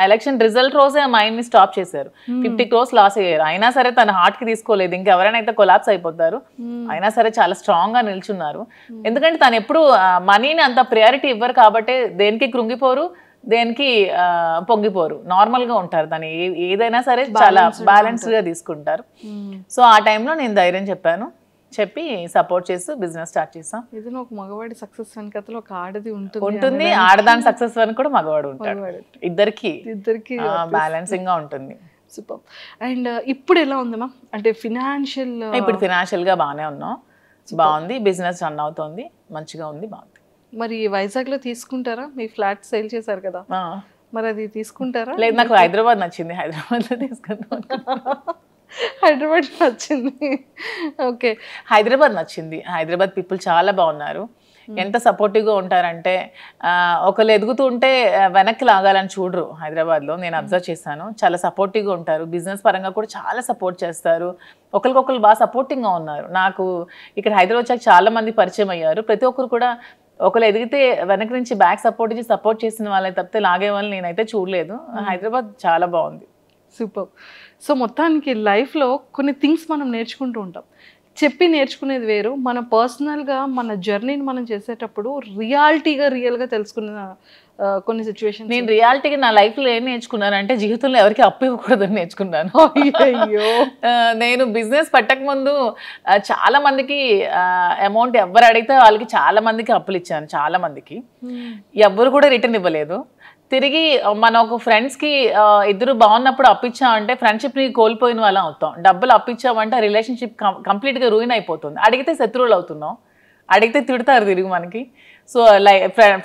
ఎలక్షన్ రిజల్ట్ రోజే ఆ మైండ్ని స్టాప్ చేశారు. 50 crores లాస్ అయ్యారు. అయినా సరే తన హార్ట్కి తీసుకోలేదు. ఇంకెవరైనా అయితే కొలాప్స్ అయిపోతారు. అయినా సరే చాలా స్ట్రాంగ్గా నిల్చున్నారు. ఎందుకంటే తను ఎప్పుడు మనీని అంత ప్రయారిటీ ఇవ్వరు కాబట్టి దేనికి కృంగిపోరు, దేనికి పొంగిపోరు, నార్మల్గా ఉంటారు. తను ఏదైనా సరే చాలా బ్యాలెన్స్డ్గా తీసుకుంటారు. సో ఆ టైంలో నేను ధైర్యం చెప్పి సపోర్ట్ చేస్తూ బిజినెస్ స్టార్ట్ చేసాం. ఏదైనా ఒక మగవాడి సక్సెస్ వెనకతలో ఒక ఆడది ఉంటుంది. ఆడదాని సక్సెస్ వెనక కూడా మగవాడు ఉంటాడు. ఇద్దరికి బ్యాలెన్సింగ్ గా ఉంటుంది. సూపర్. అండ్ ఇప్పుడు ఎలా ఉంది మ్యామ్? అంటే ఇప్పుడు ఫినాన్షియల్ గా బాగానే ఉన్నాం. బాగుంది, బిజినెస్ రన్ అవుతుంది, మంచిగా ఉంది, బాగుంది. మరి వైజాగ్ లో తీసుకుంటారా? మీ ఫ్లాట్ సేల్ చేశారు కదా, మరి అది తీసుకుంటారా? లేదు, నాకు హైదరాబాద్ నచ్చింది. హైదరాబాద్ లో తీసుకుంటాం. హైదరాబాద్ నచ్చింది. ఓకే, హైదరాబాద్ నచ్చింది. హైదరాబాద్ పీపుల్ చాలా బాగున్నారు. ఎంత సపోర్టివ్గా ఉంటారంటే ఒకళ్ళు ఎదుగుతూ ఉంటే వెనక్కి లాగాలని చూడరు. హైదరాబాద్లో నేను అబ్జర్వ్ చేశాను. చాలా సపోర్టివ్గా ఉంటారు. బిజినెస్ పరంగా కూడా చాలా సపోర్ట్ చేస్తారు. ఒకరికొకరు బాగా సపోర్టింగ్గా ఉన్నారు. నాకు ఇక్కడ హైదరాబాద్ వచ్చాక చాలా మంది పరిచయం అయ్యారు. ప్రతి ఒక్కరు కూడా ఒకళ్ళు ఎదిగితే వెనక నుంచి బ్యాక్ సపోర్ట్ చేసిన వాళ్ళే తప్పితే లాగే వాళ్ళని నేనైతే చూడలేదు. హైదరాబాద్ చాలా బాగుంది. సూపర్. సో మొత్తానికి లైఫ్లో కొన్ని థింగ్స్ మనం నేర్చుకుంటూ ఉంటాం. చెప్పి నేర్చుకునేది వేరు, మన పర్సనల్గా మన జర్నీని మనం చేసేటప్పుడు రియల్గా తెలుసుకున్న కొన్ని సిచ్యువేషన్. నేను రియాలిటీగా నా లైఫ్లో ఏం నేర్చుకున్నానంటే జీవితంలో ఎవరికి అప్పు ఇవ్వకూడదని నేర్చుకున్నాను. అయ్యో, నేను బిజినెస్ పెట్టక ముందు చాలా మందికి అమౌంట్ ఎవరు అడిగితే వాళ్ళకి చాలా మందికి అప్పులు ఇచ్చాను. చాలా మందికి ఎవరు కూడా రిటర్న్ ఇవ్వలేదు. తిరిగి మన ఒక ఫ్రెండ్స్కి ఇద్దరు బాగున్నప్పుడు అప్పిచ్చామంటే ఫ్రెండ్షిప్ని కోల్పోయిన వాళ్ళం అవుతాం. డబ్బులు అప్పిచ్చామంటే రిలేషన్షిప్ కంప్లీట్గా రూయిన్ అయిపోతుంది. అడిగితే శత్రువులు అవుతున్నాం, అడిగితే తిడతారు తిరిగి మనకి. సో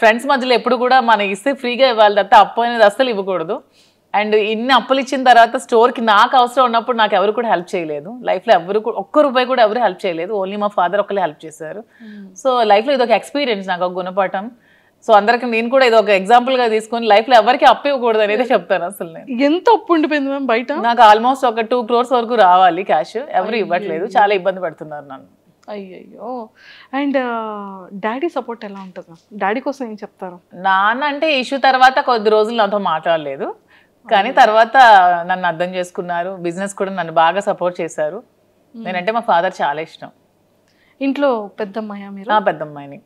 ఫ్రెండ్స్ మధ్యలో ఎప్పుడు కూడా మనం ఇస్తే ఫ్రీగా ఇవ్వాలి తప్ప అప్పు అనేది అస్సలు ఇవ్వకూడదు. అండ్ ఇన్ని అప్పులు ఇచ్చిన తర్వాత స్టోర్కి నాకు అవసరం ఉన్నప్పుడు నాకు ఎవరు కూడా హెల్ప్ చేయలేదు. లైఫ్లో ఎవరు ఒక్క రూపాయి కూడా ఎవరు హెల్ప్ చేయలేదు. ఓన్లీ మా ఫాదర్ ఒకళ్ళే హెల్ప్ చేశారు. సో లైఫ్లో ఇది ఒక ఎక్స్పీరియన్స్, నాకు ఒక గుణపాఠం. సో అందరికి నేను కూడా ఇది ఒక ఎగ్జాంపుల్ గా తీసుకొని లైఫ్ లో ఎవరికి అప్పు ఇవ్వకూడదు అనేది చెప్తాను. అసలు నేను ఎంత అప్పు ఉండిపోయింది మ్యామ్ బయట? నాకు ఆల్మోస్ట్ ఒక 2 crores వరకు రావాలి క్యాష్, ఎవరు ఇవ్వట్లేదు. చాలా ఇబ్బంది పడుతున్నారు నన్ను. అయ్యయ్యో. అండ్ డాడీ సపోర్ట్ ఎలా ఉంటుంది? డాడీ కోసం ఏం చెప్తారు? నాన్న అంటే ఇష్యూ తర్వాత కొద్ది రోజులు నాతో మాట్లాడలేదు, కానీ తర్వాత నన్ను అర్థం చేసుకున్నారు. బిజినెస్ కూడా నన్ను బాగా సపోర్ట్ చేశారు. నేనంటే మా ఫాదర్ చాలా ఇష్టం. ఇంట్లో పెద్దమ్మాయా మీరు? పెద్దమ్మాయిని.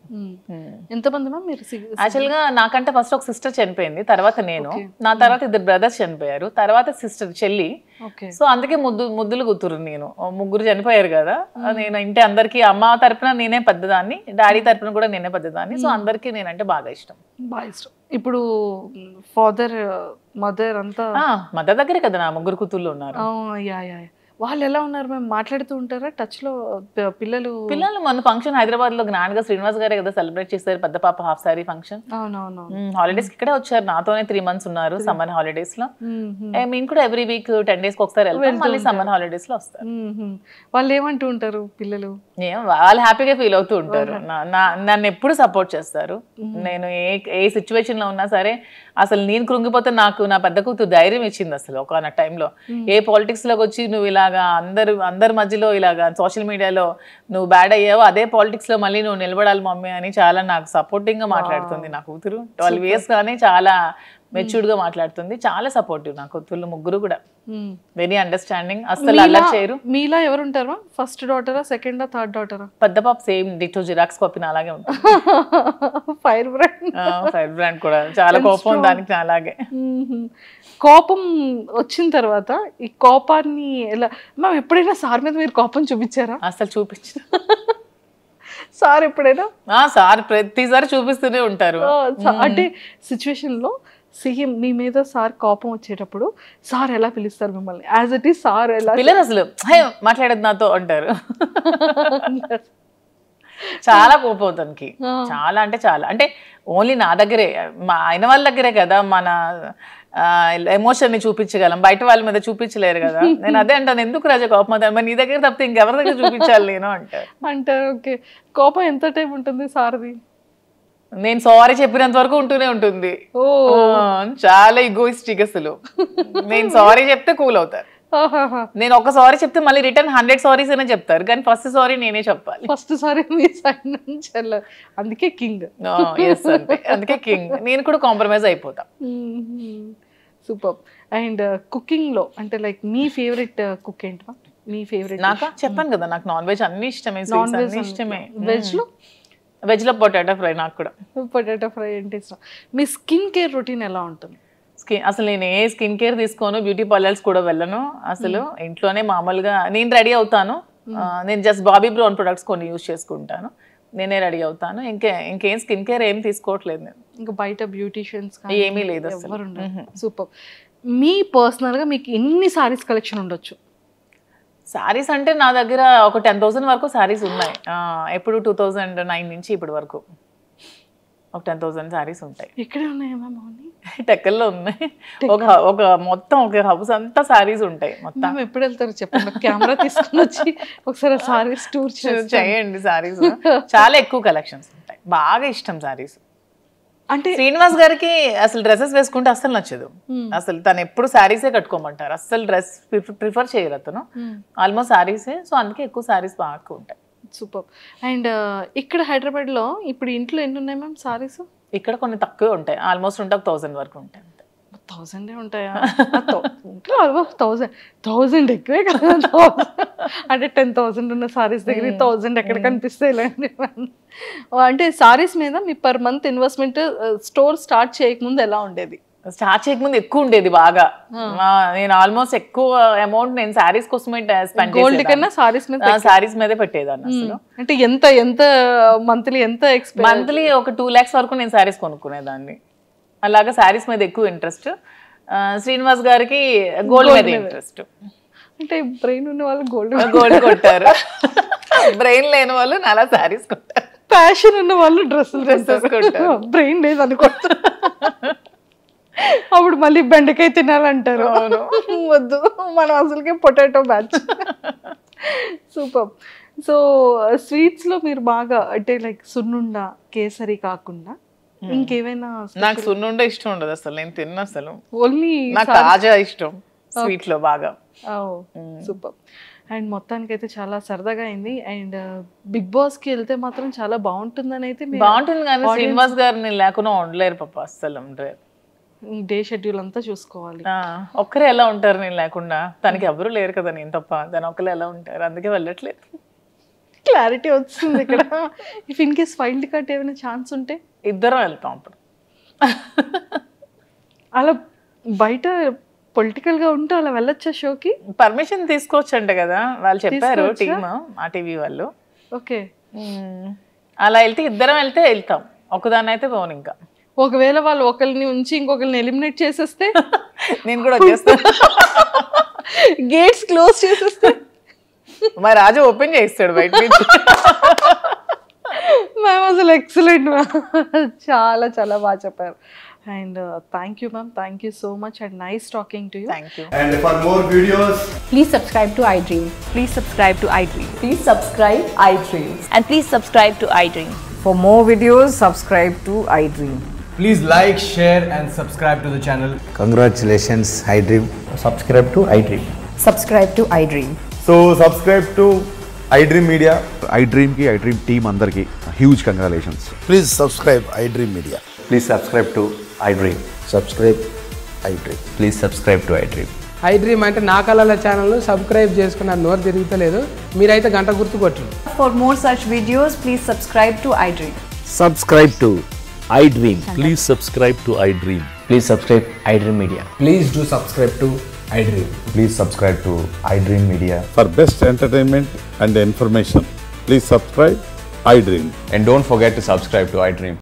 ఎంతమంది మీరు? యాక్చువల్గా నాకంటే ఫస్ట్ ఒక సిస్టర్ చనిపోయింది, తర్వాత నేను, నా తర్వాత 2 బ్రదర్స్ చనిపోయారు, తర్వాత సిస్టర్ చెల్లి. సో అందుకే ముద్దులు కూతురు నేను. 3 చనిపోయారు కదా, నేను ఇంటి అందరికి అమ్మ తరపున నేనే పెద్దదాన్ని, డాడీ తరపున కూడా నేనే పెద్దదాన్ని. సో అందరికి నేనంటే బాగా ఇష్టం. ఇప్పుడు ఫాదర్ మదర్ అంతా మదర్ దగ్గరే కదా నా 3 కూతుర్లు ఉన్నారు. వాళ్ళు ఎలా ఉన్నారు మ్యామ్? మాట్లాడుతూ ఉంటారా టచ్ లో? పిల్లలు మన ఫంక్షన్ హైదరాబాద్ లో గ్రాండ్ గా శ్రీనివాస్ గారే కదా సెలబ్రేట్ చేశారు, పెద్ద పాప హాఫ్ సారీ ఫంక్షన్. అవునవును. హాలిడేస్ ఇక్కడే వచ్చారు, నాతోనే 3 months ఉన్నారు సమ్మర్ హాలిడేస్ లో. మేము కూడా ఎవ్రీ వీక్ 10 days ఒకసారి వెళ్తాం, మళ్ళీ సమ్మర్ హాలిడేస్ లో వస్తారు. వాళ్ళు ఏమంటూ ఉంటారు పిల్లలు? వాళ్ళు హ్యాపీగా ఫీల్ అవుతూ ఉంటారు. నన్ను ఎప్పుడు సపోర్ట్ చేస్తారు. నేను ఏ సిచ్యువేషన్ లో ఉన్నా సరే, అసలు నేను కృంగిపోతే నాకు నా పెద్ద కూతురు ధైర్యం ఇచ్చింది. అసలు ఒక టైంలో ఏ పాలిటిక్స్ లోకి వచ్చి నువ్వు ఇలాగా అందరి మధ్యలో ఇలాగా సోషల్ మీడియాలో నువ్వు బ్యాడ్ అయ్యావు, అదే పాలిటిక్స్ లో మళ్ళీ నువ్వు నిలబడాలి మమ్మీ అని చాలా నాకు సపోర్టింగ్ గా మాట్లాడుతుంది నా కూతురు. 12 years గానే చాలా మెచ్యూర్డ్ గా మాట్లాడుతుంది, చాలా సపోర్టివ్ నా కూతుర్లు 3 కూడా. వెరీ అండర్స్టాండింగ్, అసలు అల్లరి చేయరు. మీలా ఎవరు ఉంటారా? ఫస్ట్ డాటరా, సెకండ్ థర్డ్ డాటరా? పెద్ద పాప సేమ్ డిటో జిరాక్స్ కాపీ అలాగే ఉంటుంది. ఫైర్ బ్రాండ్ కూడా చాలా కోపం దానికి అలాగే. కోపం వచ్చిన తర్వాత ఈ కోపాన్ని ఎలా మ్యామ్, ఎప్పుడైనా సార్ మీద మీరు కోపం చూపించారా? అసలు చూపించారు సార్ ఎప్పుడైనా? సార్ ప్రతిసారి చూపిస్తూనే ఉంటారు. అంటే సిచ్యువేషన్ లో సీఎం మీ మీద సార్ కోపం వచ్చేటప్పుడు సార్ ఎలా పిలుస్తారు మిమ్మల్ని? యాజ్ ఇట్ ఈస్ సార్ ఎలా పిల్లలు అసలు మాట్లాడేది నాతో అంటారు. చాలా కోపం తనకి, చాలా అంటే చాలా. అంటే ఓన్లీ నా దగ్గరే, మా ఆయన వాళ్ళ దగ్గరే కదా మన ఎమోషన్ ని చూపించగలం, బయట వాళ్ళ మీద చూపించలేరు కదా. నేను అదే అంటాను, ఎందుకు రాజా కోపం అవుతాను, మరి నీ దగ్గర తప్పితే ఇంకెవరి దగ్గర చూపించాలి నేను అంటే. ఓకే, కోపం ఎంత టైం ఉంటుంది సార్ది? నేను సారీ చెప్పినంత వరకు ఉంటూనే ఉంటుంది. చాలా ఈగోయిస్టిక్ అసలు. నేను సారీ చెప్తే కూల్ అవుతారు. నేను ఒక సారీ చెప్తే మళ్ళీ రిటర్న్ 100 సారీస్ అనే చెప్తారు, కానీ ఫస్ట్ సారీ నేనే చెప్పాలి. ఫస్ట్ సారీ మీ సైడ్ నుంచి వెళ్ళాలి, అందుకే కింగ్. అందుకే కింగ్. నేను కూడా కాంప్రమైజ్ అయిపోతా. సూపర్. అండ్ కుకింగ్ లో అంటే లైక్ మీ ఫేవరెట్ కుక్ ఏంటి? మీ ఫేవరెట్? నాకా చెప్పాను కదా, నాకు నాన్ వెజ్ అన్ని ఇష్టమే, అన్ని ఇష్టమే. వెజ్ లో పొటాటో ఫ్రై. నాకు కూడా పొటాటో ఫ్రై అంటే ఇష్టం. మీ స్కిన్ కేర్ రొటీన్ ఎలా ఉంటుంది? అసలు నేను ఏ స్కిన్ కేర్ తీసుకోను, బ్యూటీ పార్లర్స్ కూడా వెళ్ళను అసలు. ఇంట్లోనే మామూలుగా నేను రెడీ అవుతాను. నేను జస్ట్ బాబీ బ్రౌన్ ప్రొడక్ట్స్ కొన్ని యూజ్ చేసుకుంటాను, నేనే రెడీ అవుతాను. ఇంకేం స్కిన్ కేర్ ఏం తీసుకోవట్లేదు నేను. ఇంకా బయట బ్యూటీషియన్స్ ఏమీ లేదు అసలు. సూపర్. మీ పర్సనల్ గా మీకు ఎన్ని సారీస్ కలెక్షన్ ఉండొచ్చు? సారీస్ అంటే నా దగ్గర ఒక 10,000 వరకు సారీస్ ఉన్నాయి. ఎప్పుడు 2009 నుంచి ఇప్పటి వరకు ఒక 10,000 సారీస్ ఉంటాయి. ఎక్కడే ఉన్నాయి? టెక్కల్లో ఉన్నాయి. ఒక మొత్తం ఒక హౌస్ అంతా సారీస్ ఉంటాయి మొత్తం. ఎప్పుడు వెళ్తారు చెప్పండి, కెమెరా తీసుకుని వచ్చి ఒకసారి సారీస్ టూర్ చేయండి. సారీస్ చాలా ఎక్కువ కలెక్షన్స్ ఉంటాయి, బాగా ఇష్టం సారీస్. అంటే శ్రీనివాస్ గారికి అసలు డ్రెస్సెస్ వేసుకుంటే అస్సలు నచ్చదు. అసలు తను ఎప్పుడు శారీసే కట్టుకోమంటారు, అస్సలు డ్రెస్ ప్రిఫర్ చేయరు అతను. ఆల్మోస్ట్ శారీసే. సో అందుకే ఎక్కువ శారీస్ బాగా ఉంటాయి. సూపర్. అండ్ ఇక్కడ హైదరాబాద్ లో ఇప్పుడు ఇంట్లో ఎన్ని ఉన్నాయి మ్యామ్ సారీస్? ఇక్కడ కొన్ని తక్కువే ఉంటాయి, ఆల్మోస్ట్ ఉంటే 1000 వరకు ఉంటాయి. 1000 ఉంటాయా? ఆల్మోస్ట్ 1000 ఎక్కువే కదా. అంటే 10,000 ఉన్న సారీస్ దగ్గర 1000 ఎక్కడ కనిపిస్తాయి? అంటే సారీస్ మీద మీ per month investment store start చేయకముందు ఎలా ఉండేది? స్టార్ట్ చేయకముందు ఎక్కువ ఉండేది బాగా. నేను ఆల్మోస్ట్ ఎక్కువ అమౌంట్ నేను సారీస్ కోసమే స్పెండ్ గోల్డ్ కన్నా సారీస్ మీదే పెట్టేదాన్ని అసలు. అంటే ఎంత మంత్లీ మంత్లీ ఒక 2 lakhs వరకు నేను సారీస్ కొనుక్కునేదాన్ని. అలాగా సారీస్ మీద ఎక్కువ ఇంట్రెస్ట్. శ్రీనివాస్ గారికి గోల్డ్ మీద ఇంట్రెస్ట్. అంటే బ్రెయిన్ ఉన్న వాళ్ళు గోల్డ్ కొట్టారు, బ్రెయిన్ లేని వాళ్ళు అలా సారీస్ కొట్టారు. ప్యాషన్ ఉన్న వాళ్ళు డ్రెస్సెస్ కొట్టారు, బ్రెయిన్ లేదు అనుకుంటారు. అప్పుడు మళ్ళీ బెండకాయ తినాలంటారు. వద్దు, మనం అసలుకే potato batch. Super. So sweets లో మీరు బాగా అంటే లైక్ సున్నుండ, కేసరి కాకుండా ఇంకేమైనా? నాకు సున్నుండ ఇష్టం ఉండదు అసలు, నేను తిన్న అసలు. ఓన్లీ నాకు కాజా ఇష్టం స్వీట్ లో బాగా. సూపర్. అండ్ మొత్తానికైతే చాలా సరదాగా అయింది. అండ్ బిగ్ బాస్కి వెళ్తే మాత్రం చాలా బాగుంటుందని అయితే బాగుంటుంది కానీ శ్రీనివాస్ గారిని లేకుండా ఉండలేరు పాప, అస్సలు ఉండలేరు. డే షెడ్యూల్ అంతా చూసుకోవాలి. ఒక్కరే ఎలా ఉంటారు నేను లేకుండా? తనకి ఎవరు లేరు కదా నేను తప్ప, తను ఒక్కరే ఎలా ఉంటారు, అందుకే వెళ్ళట్లేదు. క్లారిటీ వచ్చింది ఇక్కడ. If in case wild card ఏమైనా ఛాన్స్ ఉంటే ఇద్దరం వెళ్తాం అప్పుడు. అలా బయట పొలిటికల్ గా ఉంటే అలా వెళ్ళొచ్చా షోకి? పర్మిషన్ తీసుకోవచ్చంట కదా వాళ్ళు చెప్పారు, టీమ్ ఆ టీవీ వాళ్ళు. ఓకే, అలా వెళ్తే ఇద్దరం వెళ్తాం, ఒకదాన్ని అయితే పోను. ఇంకా ఒకవేళ వాళ్ళు ఒకరిని ఉంచి ఇంకొకరిని ఎలిమినేట్ చేసేస్తే నేను కూడా వచ్చేస్తాను. గేట్స్ క్లోజ్ చేసేస్తే మా రాజు ఓపెన్ చేస్తాడు బయట నుంచి. మ్యామ్ అసలు ఎక్సలెంట్ మ్యామ్, చాలా చాలా బాగా చెప్పారు. And thank you ma'am, thank you so much and nice talking to you. Thank you. And for more videos, Please subscribe to iDream. Please subscribe to iDream. Please subscribe iDream. And please subscribe to iDream. For more videos, subscribe to iDream. please like, share and subscribe to the channel. Congratulations, iDream. Subscribe to iDream. Subscribe to iDream. So subscribe to iDream Media. iDream ki iDream team andarki huge congratulations. Please subscribe iDream Media. Please subscribe to iDream. Subscribe iDream. Please subscribe to iDream. iDream అంటే నా కళల ఛానల్ను subscribe చేసుకున్న నోరు తిరుగుతలేదు, మీరైతే గంట గుర్తు కొట్టండి. For more such videos, please subscribe to iDream. Subscribe to iDream. Please subscribe to iDream. Please subscribe iDream Media. Please do subscribe to iDream. Please subscribe to iDream Media. For best entertainment and information, please subscribe iDream. And don't forget to subscribe to iDream.